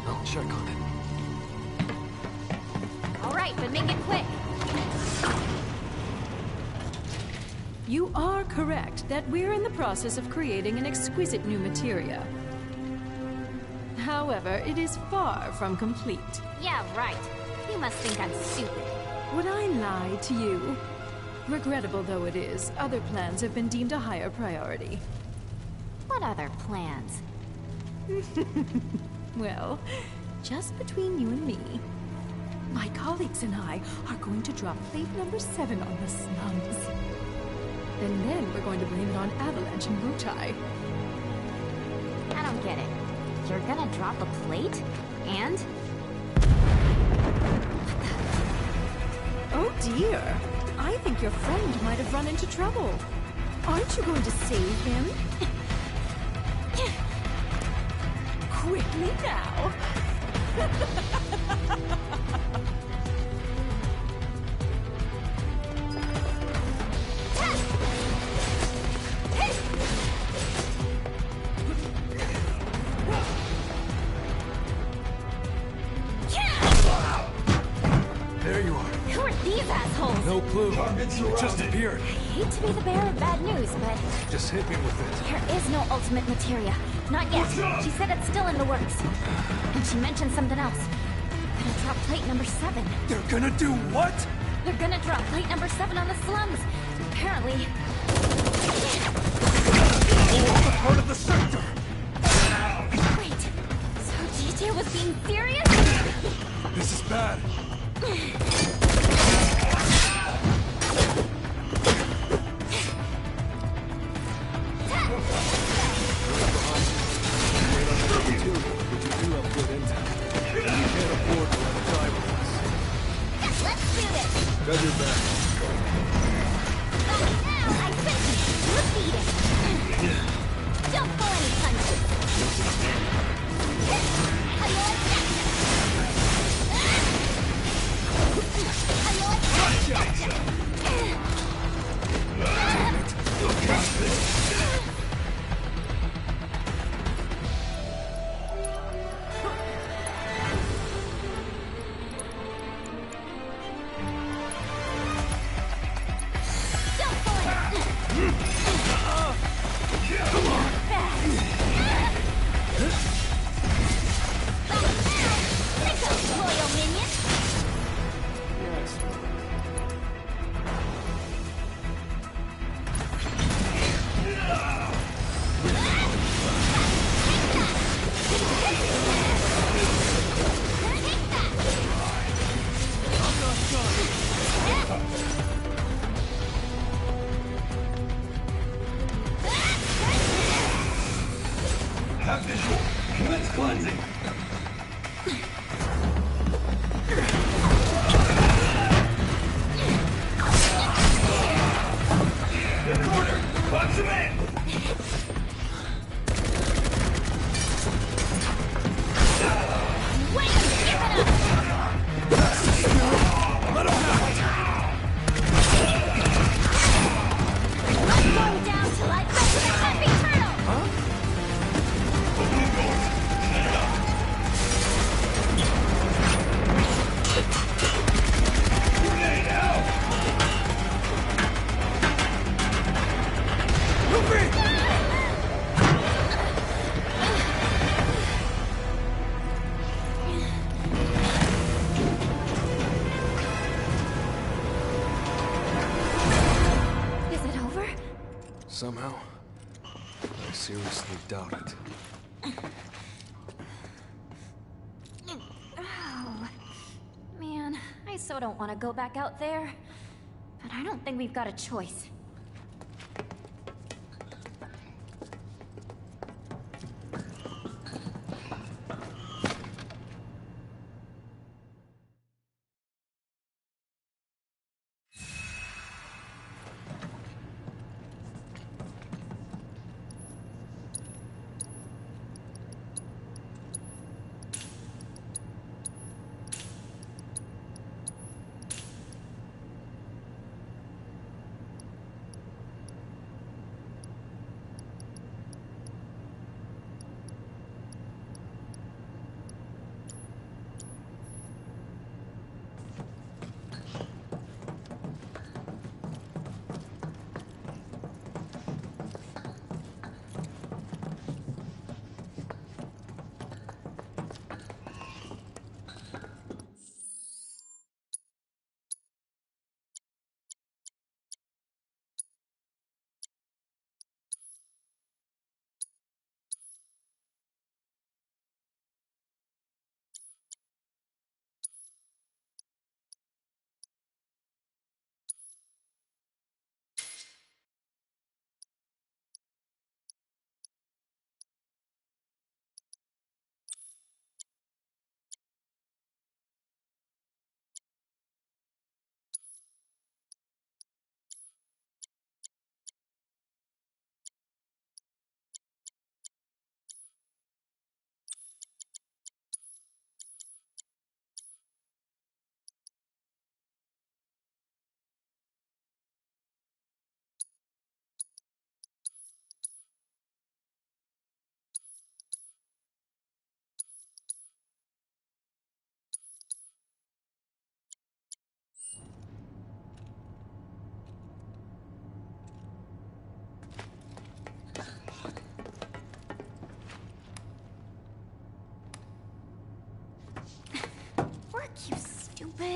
I'll check on it. All right, but make it quick. You are correct that we're in the process of creating an exquisite new materia. However, it is far from complete. Yeah, right. You must think I'm stupid. Would I lie to you? Regrettable though it is, other plans have been deemed a higher priority. What other plans? Well, just between you and me, my colleagues and I are going to drop plate number 7 on the slums. And then we're going to blame it on Avalanche and Wutai. I don't get it. You're gonna drop a plate? And? Oh dear. I think your friend might have run into trouble. Aren't you going to save him? Quickly now. There you are. Who are these assholes? No clue. It just appeared. I hate to be the bearer of bad news, but Just hit me with it. there is no ultimate materia. Not yet. She said it's still in the works. And she mentioned something else. They're gonna drop plate number 7. They're gonna do what? They're gonna drop plate number 7 on the slums. Apparently. All part of the sector. Wait. So DJ was being serious? This is bad. Let's do this. Got your back. But now I think repeat it. Don't pull any punches. How do you like that? How do you like that? Don't pull any. Come on. Pickles, royal minion. Yes. Have visual. Commence cleansing. Corner. Punch him in. Wait, give it up. I'm going down till I break the happy turtle. Opening doors. Set it up. Grenade out. Is it over? Somehow, I seriously doubt it. Oh, man, I so don't want to go back out there. But I don't think we've got a choice.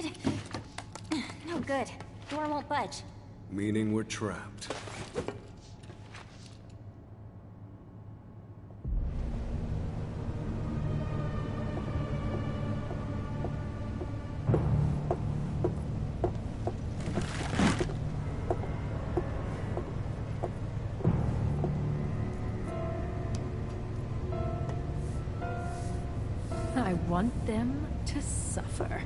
Good. No good. Door won't budge. Meaning we're trapped. I want them to suffer.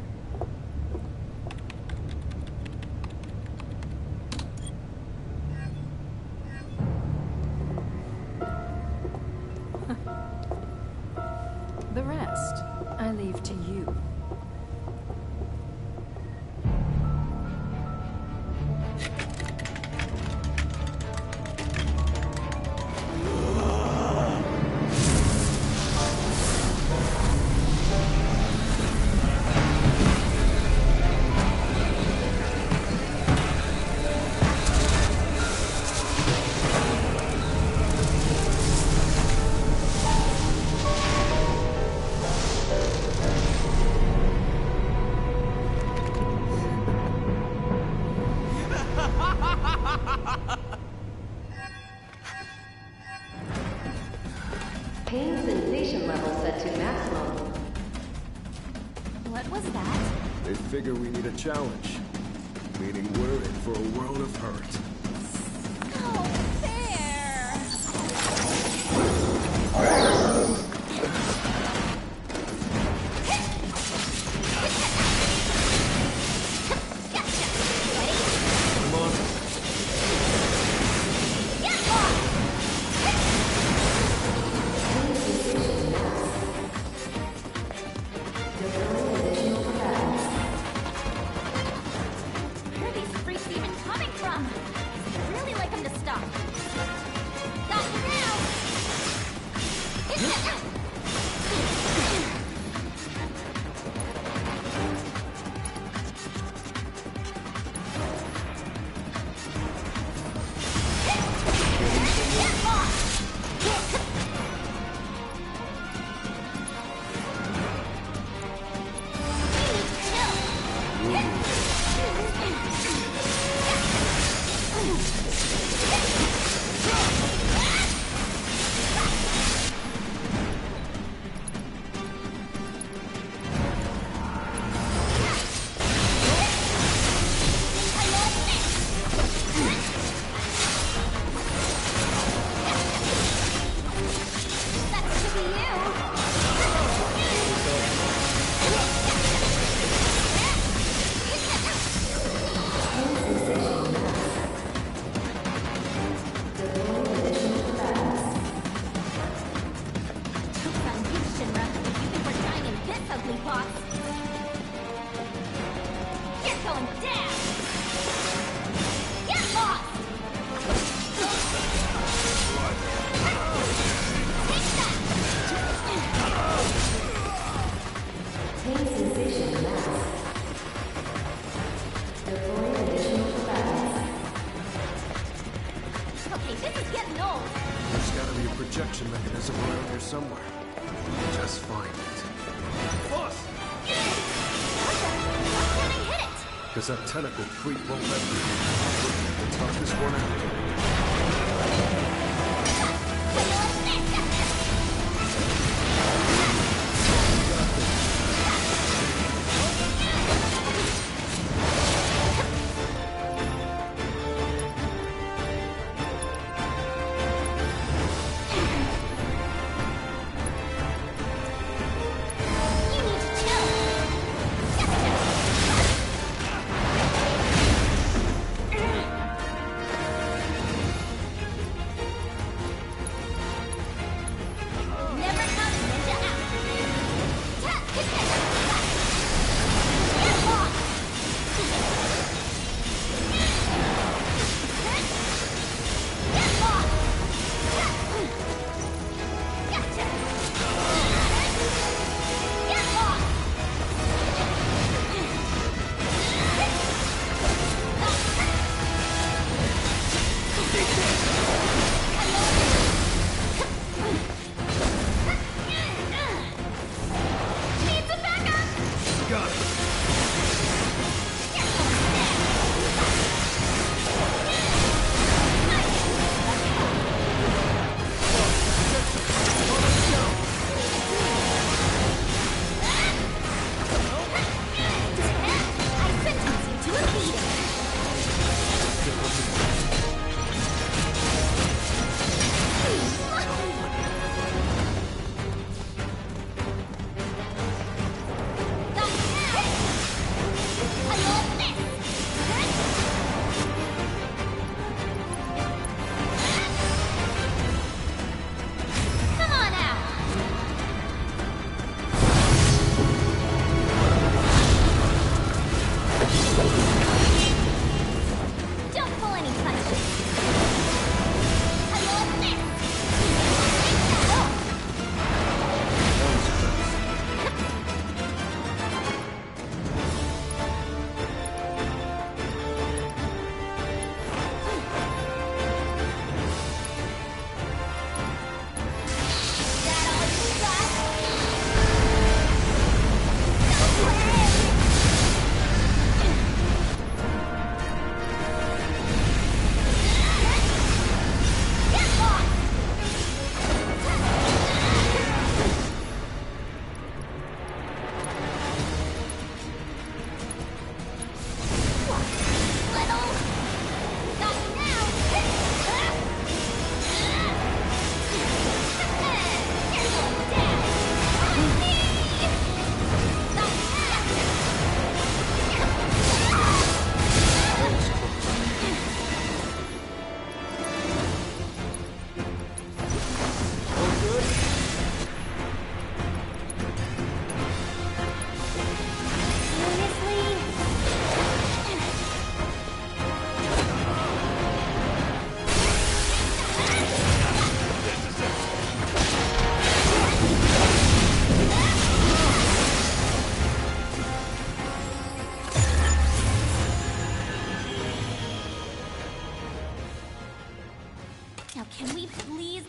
The rest, I leave to you. Pain sensation level set to maximum. What was that? They figure we need a challenge. Meaning we're in for a world of hurt. Oh, fair. Come on. Where are these freaks even coming from? I'd really like them to stop. Got you now! That's to be Foundation, Shinra. You think we're dying in this ugly box? You're going down! Get lost! Take that! Pain sensation max. Deploy additional combatants. Okay, this is getting old. There's gotta be a projection mechanism around here somewhere. Just find it. Boss! Why can't I hit it? Because that tentacle creep won't let me. The toughest one out. You need to chill.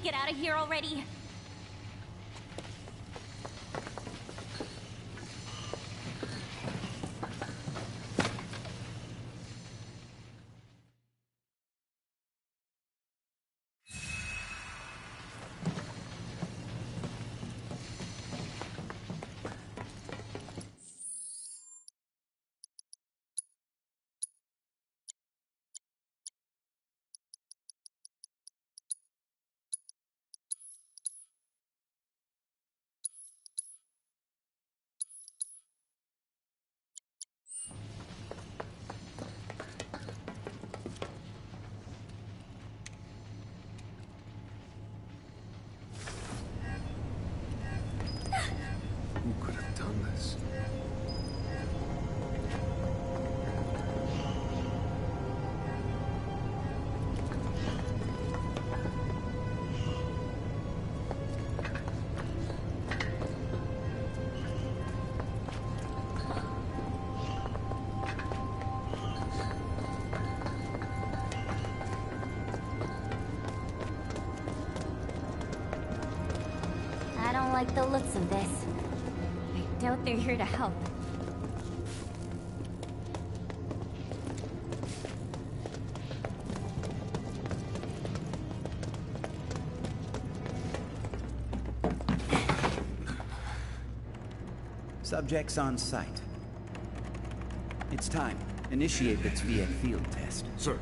get out of here already? Who could have done this? I don't like the looks of this. I doubt they're here to help. Subjects on site. It's time. Initiate the VII field test. Sir.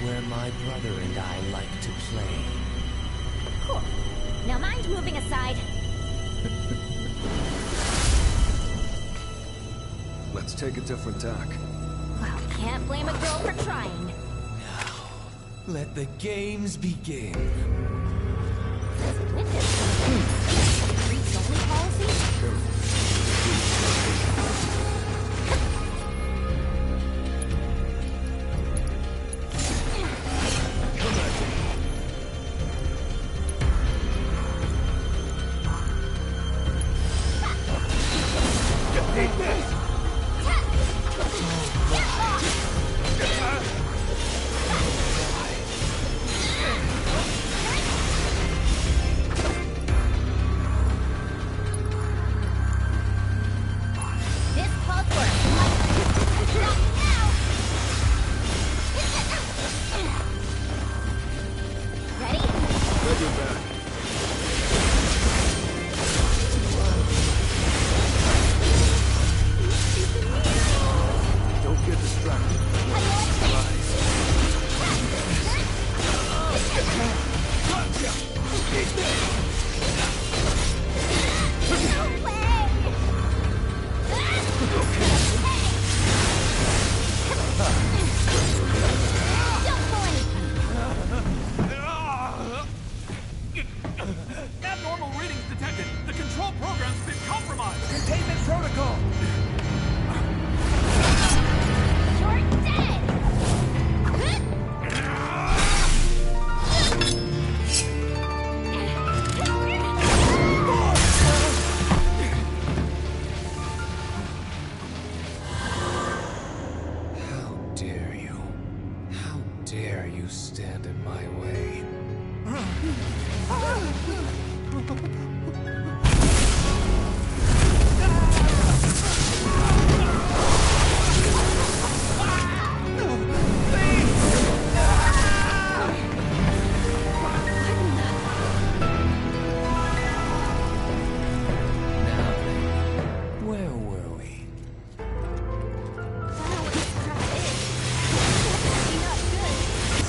Where my brother and I like to play. Cool. Now mind moving aside. Let's take a different tack. Well, can't blame a girl for trying. Now, let the games begin. Streets only policy?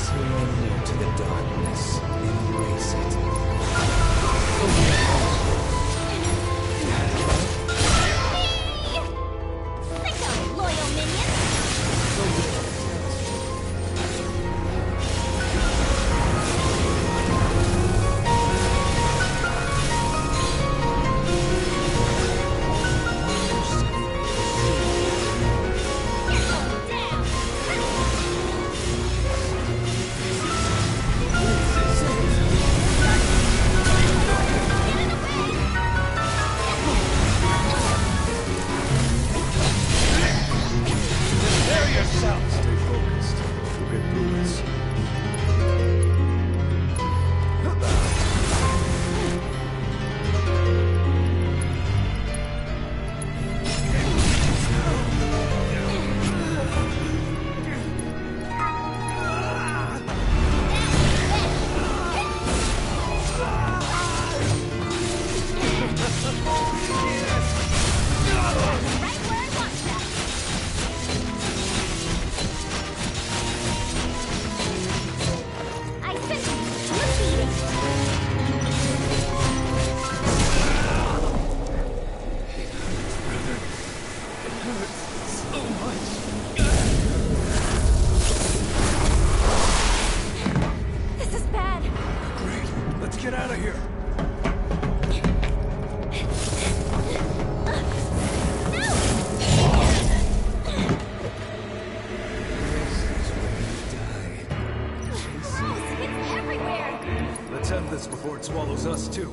Surrender to the darkness. Embrace it. too.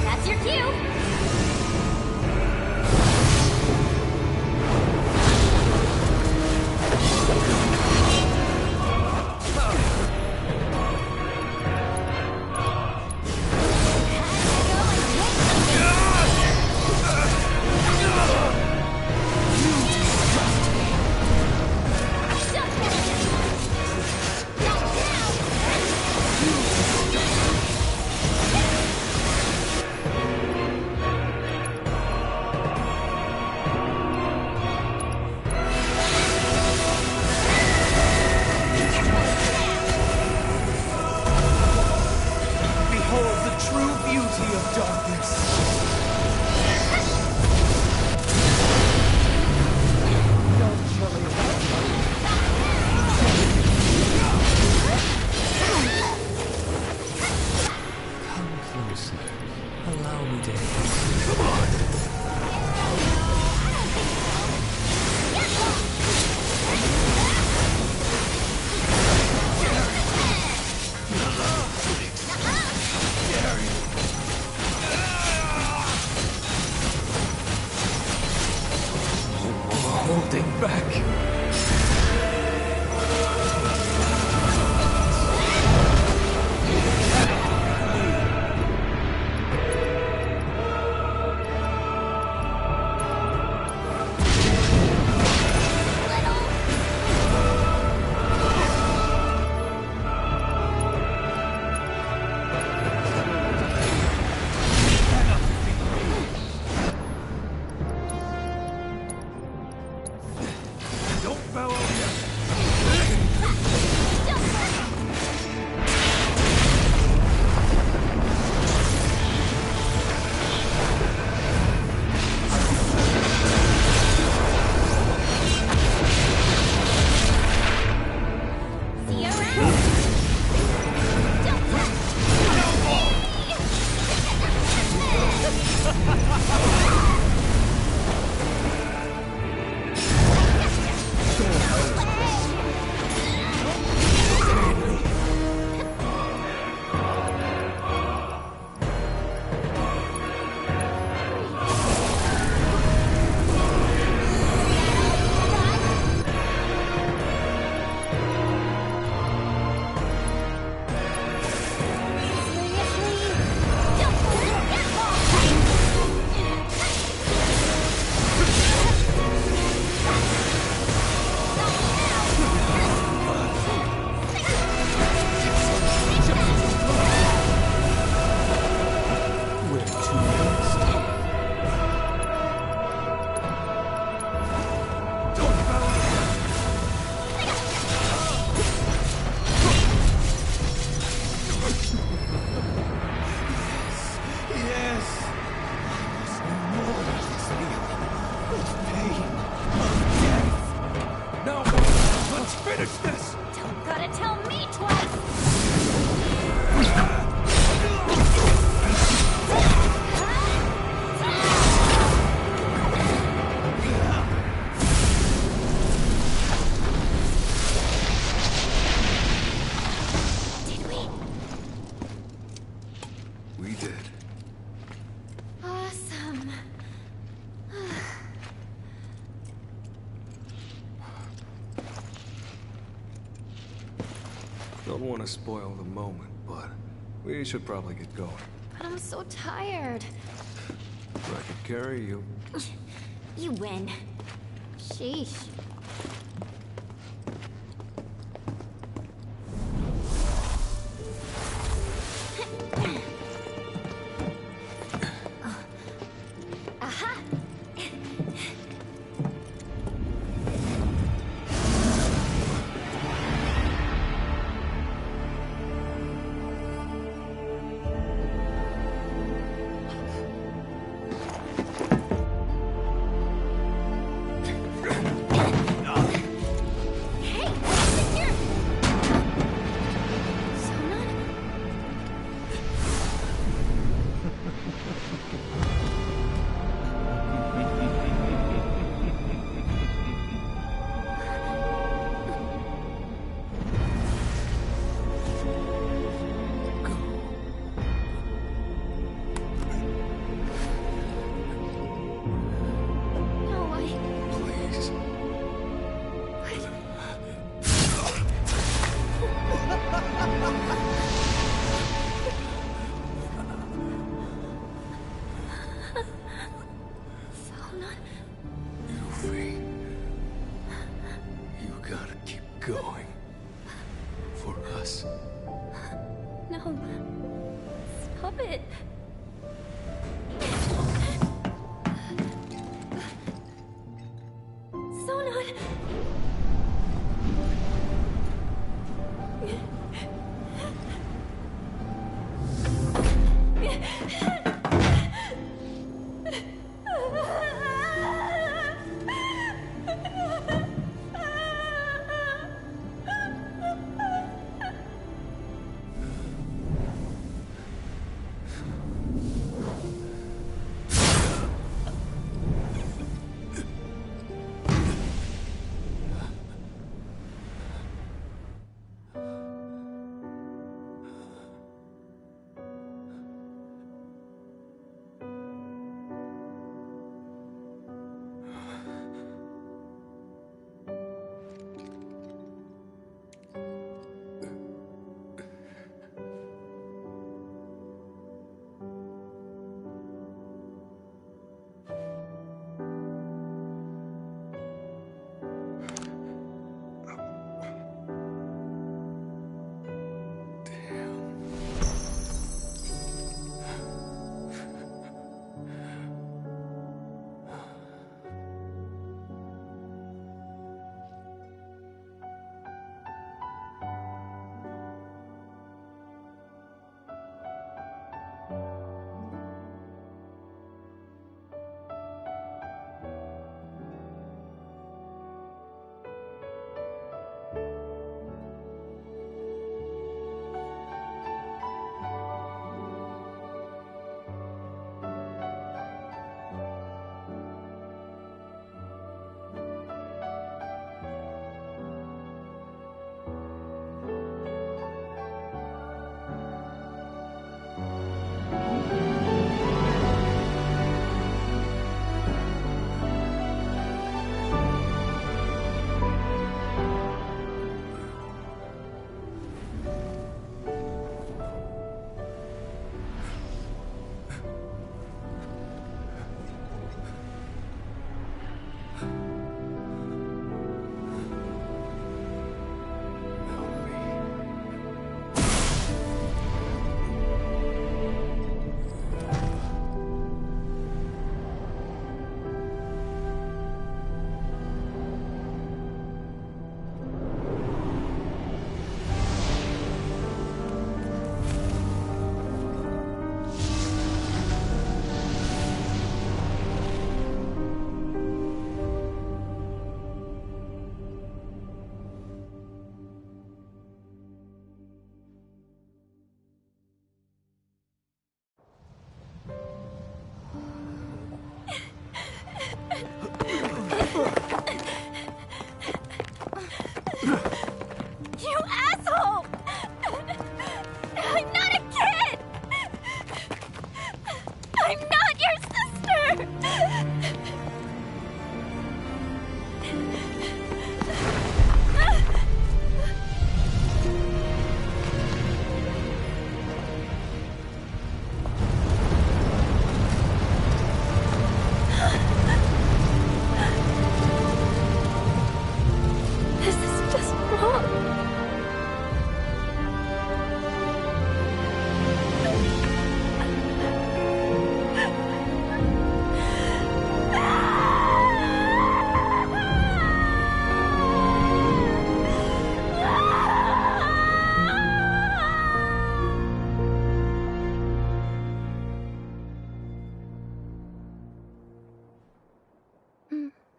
That's your cue. Behold the true beauty of darkness. Come closer. Allow me to help. Come on. Holding back. Don't bow out yet. See you around. Don't want to spoil the moment, but we should probably get going. But I'm so tired. I could carry you. You win. Sheesh. Aha!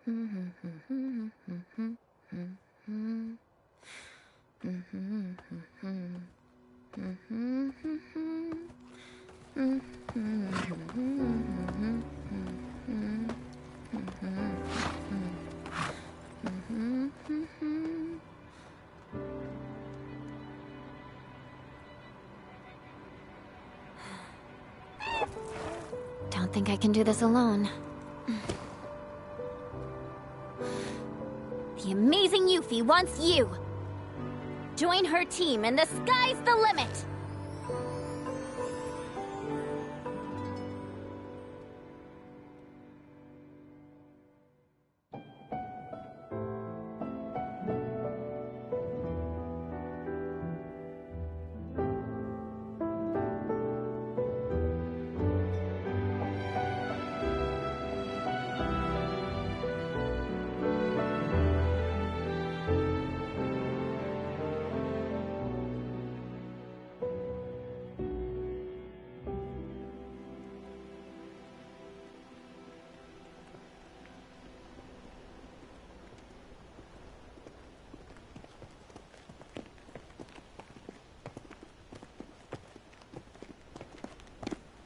Don't think I can do this alone. The amazing Yuffie wants you! Join her team and the sky's the limit!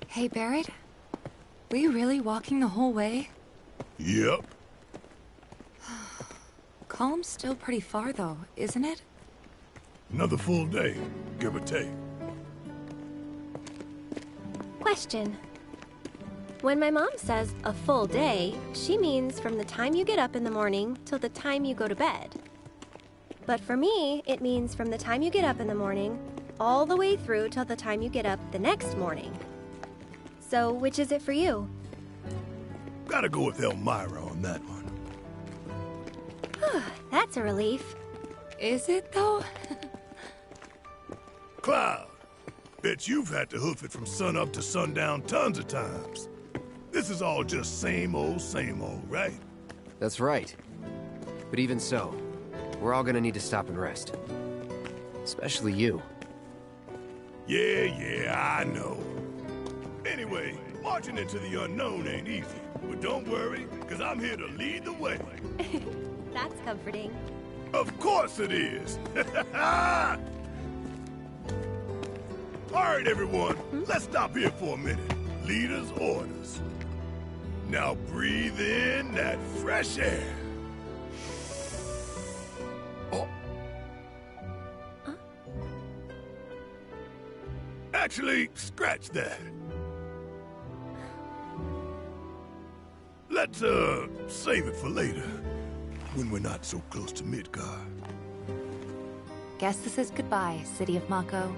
Hey, Barrett? Were you really walking the whole way? Yep. Calm's still pretty far, though, isn't it? Another full day, give or take. Question. When my mom says a full day, she means from the time you get up in the morning till the time you go to bed. But for me, it means from the time you get up in the morning all the way through till the time you get up the next morning. So, which is it for you? Gotta go with Elmira on that one. That's a relief. Is it, though? Cloud, bet you've had to hoof it from sunup to sundown tons of times. This is all just same old, right? That's right. But even so, we're all gonna need to stop and rest. Especially you. Yeah, I know. Anyway, marching into the unknown ain't easy. But don't worry, because I'm here to lead the way. That's comforting. Of course it is! All right, everyone, let's stop here for a minute. Leader's orders. Now breathe in that fresh air. Oh. Actually, scratch that. Let's, save it for later, when we're not so close to Midgard. Guess this is goodbye, City of Mako.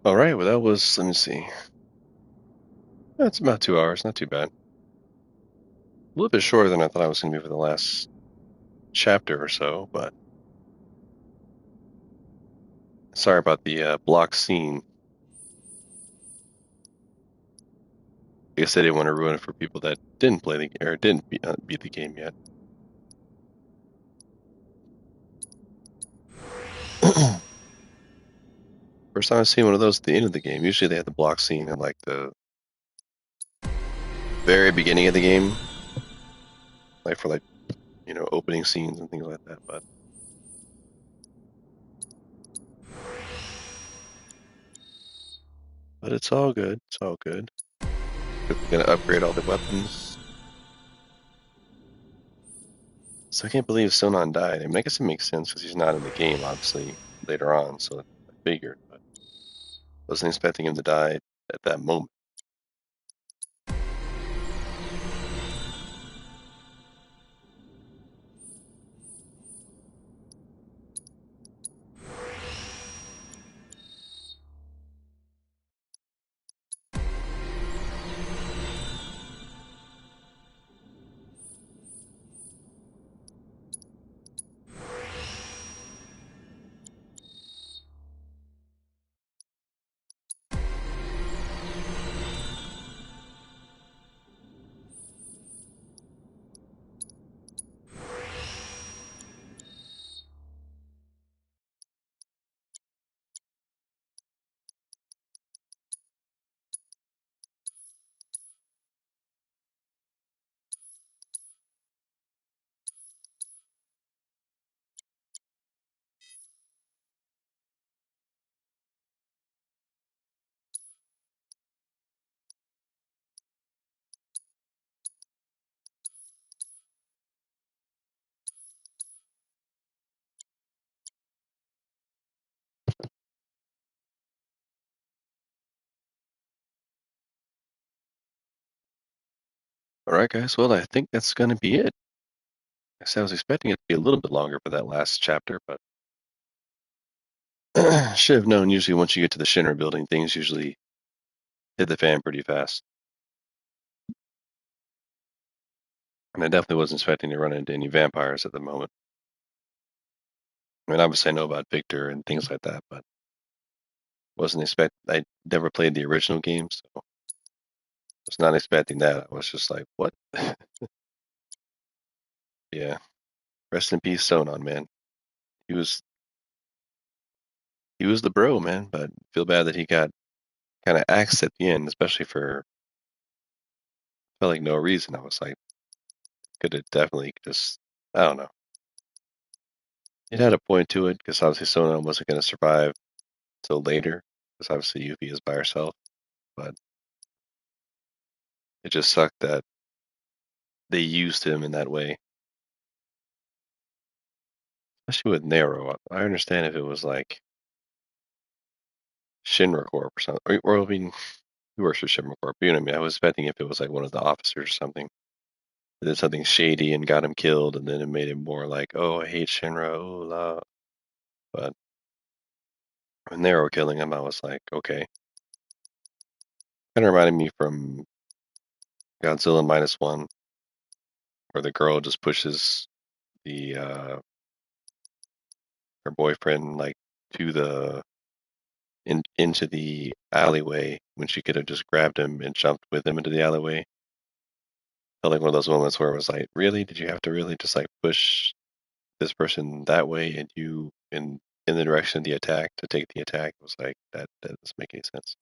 All right, well, that was, let me see. That's about 2 hours, not too bad. A little bit shorter than I thought I was going to be for the last chapter or so, but sorry about the block scene. I guess I didn't want to ruin it for people that didn't play the or didn't beat the game yet. First time I've seen one of those at the end of the game. Usually they have the block scene in like the very beginning of the game, like for like, you know, opening scenes and things like that. But it's all good. It's all good. We're gonna upgrade all the weapons. So I can't believe Sonon died. I mean, I guess it makes sense because he's not in the game, obviously, later on. So I figured, but wasn't expecting him to die at that moment. All right, guys. Well, I think that's gonna be it. I was expecting it to be a little bit longer for that last chapter, but should have known. Usually, once you get to the Shinra building, things usually hit the fan pretty fast. And I definitely wasn't expecting to run into any vampires at the moment. I mean, obviously, I know about Victor and things like that, but wasn't expect. I never played the original game, so was not expecting that. I was just like, what? Yeah. Rest in peace, Sonon, man. He was the bro, man. But feel bad that he got kind of axed at the end, especially for felt like no reason. I was like, could have definitely just, I don't know. It had a point to it because obviously Sonon wasn't going to survive till later because obviously Yuffie is by herself. But it just sucked that they used him in that way, especially with Nero. I understand if it was like Shinra Corp or something, or I mean, he works for Shinra Corp. You know what I mean? I was expecting if it was like one of the officers or something, that did something shady and got him killed, and then it made it more like, oh, I hate Shinra, oh la. But when Nero killing him, I was like, okay. Kind of reminded me from Godzilla -1, where the girl just pushes the her boyfriend like to the into the alleyway when she could have just grabbed him and jumped with him into the alleyway. Felt like one of those moments where it was like, really? Did you have to really just like push this person that way and you in the direction of the attack to take the attack? It was like that doesn't make any sense.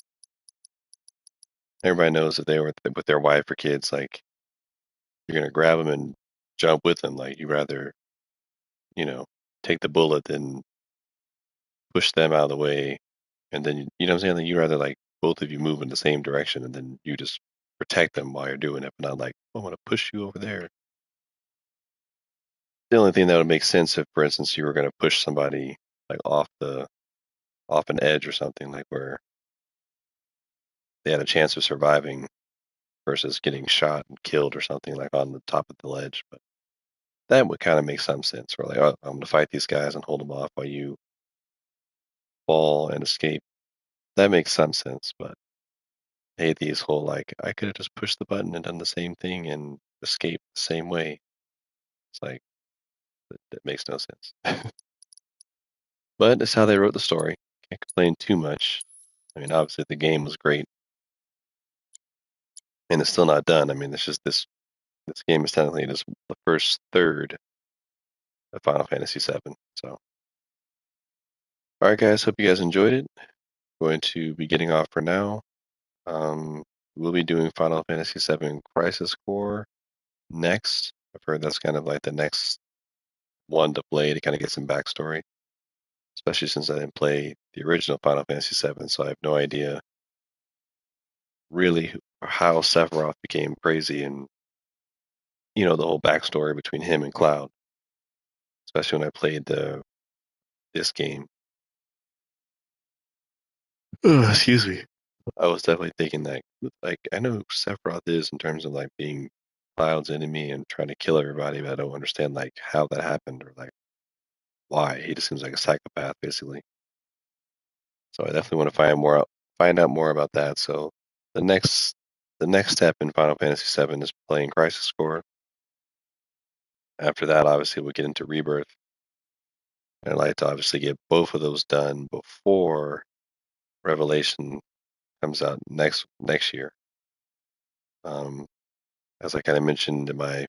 Everybody knows that they were with their wife or kids, like you're gonna grab them and jump with them. Like you rather, you know, take the bullet than push them out of the way, and then you know what I'm saying. Like you rather like both of you move in the same direction, and then you just protect them while you're doing it, but not like, oh, I want to push you over there. The only thing that would make sense if, for instance, you were going to push somebody like off an edge or something, like where they had a chance of surviving versus getting shot and killed or something like on the top of the ledge. But that would kind of make some sense. We're like, oh, I'm going to fight these guys and hold them off while you fall and escape. that makes some sense, but I hate these whole like I could have just pushed the button and done the same thing and escaped the same way. It's like that makes no sense. But it's how they wrote the story. Can't complain too much. I mean, obviously the game was great, and it's still not done. I mean, it's just this game is technically just the first third of Final Fantasy VII. So, all right, guys. Hope you guys enjoyed it. Going to be getting off for now. Um, we'll be doing Final Fantasy VII Crisis Core next. I've heard that's kind of like the next one to play to kind of get some backstory, especially since I didn't play the original Final Fantasy VII, so I have no idea really how Sephiroth became crazy and the whole backstory between him and Cloud, especially when I played this game. Excuse me. I was definitely thinking that, like, I know who Sephiroth is in terms of like being Cloud's enemy and trying to kill everybody, but I don't understand like how that happened or like why. He just seems like a psychopath, basically. So I definitely want to find out more about that. So the next the next step in Final Fantasy VII is playing Crisis Core. After that, obviously, we'll get into Rebirth. And I'd like to obviously get both of those done before Revelation comes out next year. As I kind of mentioned in my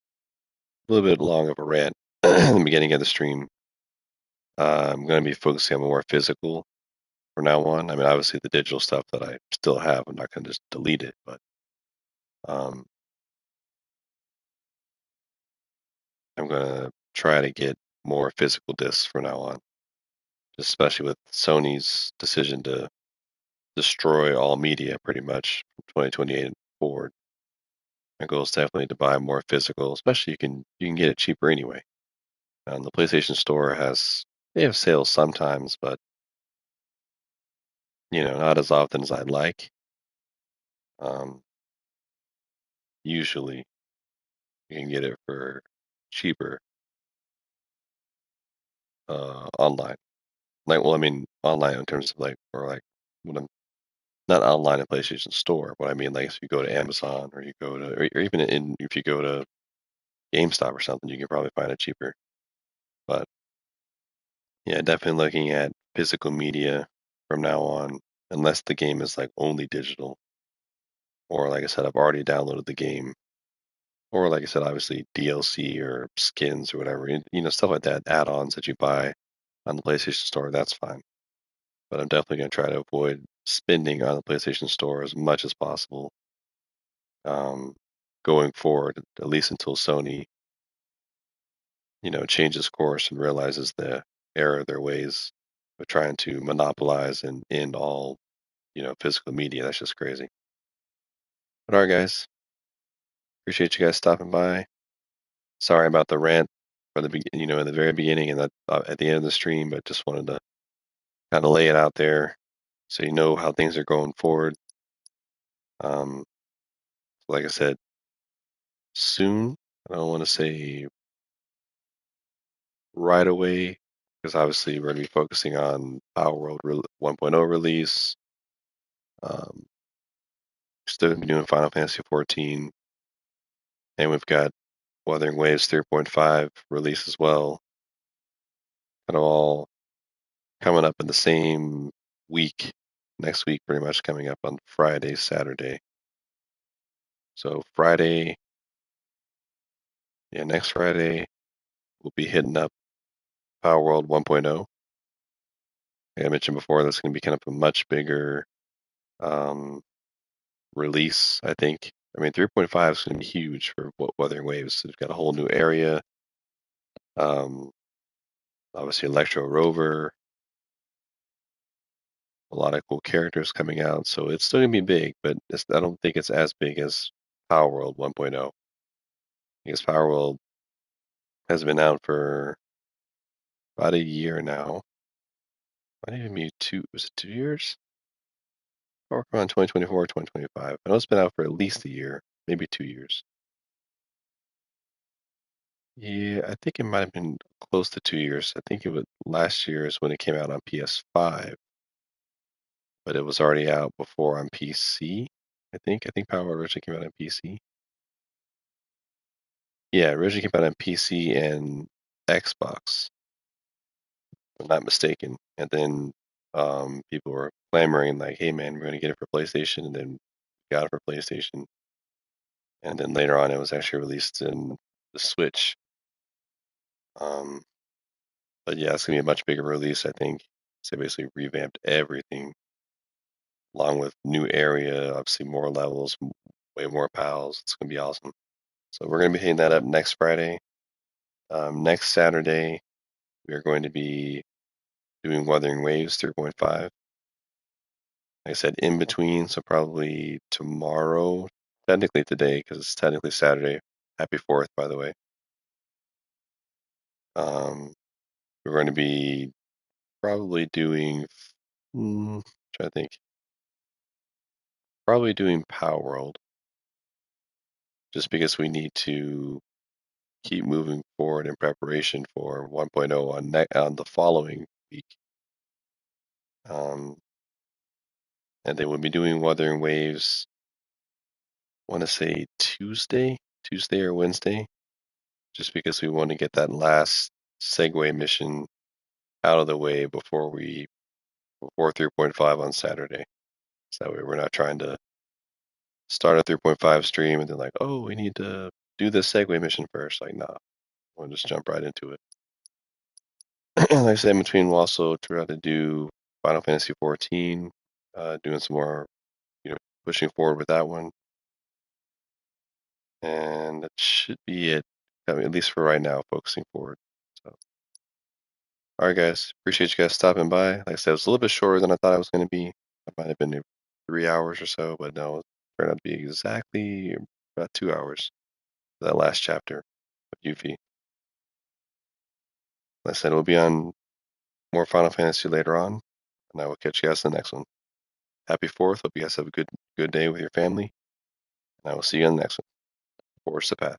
little bit long of a rant in the beginning of the stream, I'm going to be focusing on more physical from now on. I mean, obviously, the digital stuff that I still have, I'm not going to just delete it, but um, I'm going to try to get more physical discs from now on, especially with Sony's decision to destroy all media pretty much from 2028 and forward. My goal is definitely to buy more physical, especially you can get it cheaper anyway. The PlayStation Store they have sales sometimes, but not as often as I'd like. Usually, you can get it for cheaper online. Like, well, I mean, online in terms of like, or like, when I'm not online at PlayStation Store. What I mean, like, if you go to Amazon or you go to, or even if you go to GameStop or something, you can probably find it cheaper. But yeah, definitely looking at physical media from now on, unless the game is like only digital, or like I said, I've already downloaded the game, or like I said, obviously DLC or skins or whatever, stuff like that, add-ons that you buy on the PlayStation Store. That's fine, but I'm definitely going to try to avoid spending on the PlayStation Store as much as possible, going forward, at least until Sony, changes course and realizes the error of their ways of trying to monopolize and end all, physical media. That's just crazy. But all right, guys, appreciate you guys stopping by. Sorry about the rant from in the very beginning and at the end of the stream, but just wanted to kind of lay it out there so you know how things are going forward. Like I said, soon. I don't want to say right away because obviously we're going to be focusing on Power World 1.0 release. Still going to be doing Final Fantasy 14, and we've got Wuthering Waves 3.5 release as well. Kind of all coming up in the same week. Next week, pretty much coming up on Friday, Saturday. So next Friday, we'll be hitting up Power World 1.0. Like I mentioned before, that's going to be kind of a much bigger release, I think. I mean, 3.5 is going to be huge for Wuthering Waves. We've got a whole new area. Obviously, Electro Rover. A lot of cool characters coming out. So it's still going to be big, but I don't think it's as big as Power World 1.0. Because Power World has been out for about a year now. Might even be was it 2 years? Or around 2024, 2025. I know it's been out for at least a year, maybe 2 years. Yeah, I think it might have been close to 2 years. I think last year is when it came out on PS5. but it was already out before on PC. I think Power originally came out on PC. Yeah, it originally came out on PC and Xbox, if I'm not mistaken. And then people were clamoring like, "Hey, man, we're gonna get it for PlayStation," and then got it for PlayStation. And then later on, it was actually released in the Switch. But yeah, it's gonna be a much bigger release, I think. So they basically revamped everything, along with new area, obviously more levels, way more pals. It's gonna be awesome. So we're gonna be hitting that up next Friday. Next Saturday, we are going to be doing Wuthering Waves 3.5. Like I said, in between, so probably tomorrow, technically today, because it's technically Saturday. Happy 4th, by the way. We're going to be probably doing, trying to think, probably doing Power World, just because we need to keep moving forward in preparation for 1.0 on the following week. And they will be doing Wuthering Waves, I want to say Tuesday or Wednesday, just because we want to get that last Segway mission out of the way before 3.5 on Saturday. So that way we're not trying to start a 3.5 stream and then like, oh, we need to do this Segway mission first. Like, nah, we'll just jump right into it. Like I said, in between, we'll also try to do Final Fantasy 14, doing some more, pushing forward with that one. And that should be it, at least for right now, focusing forward. So, all right, guys, appreciate you guys stopping by. Like I said, it was a little bit shorter than I thought it was going to be. It might have been 3 hours or so, but no, it turned out to be exactly about 2 hours for that last chapter of Yuffie. Like I said, we'll be on more Final Fantasy later on, and I will catch you guys in the next one. Happy 4th. Hope you guys have a good day with your family, and I will see you on the next one. Forge the path.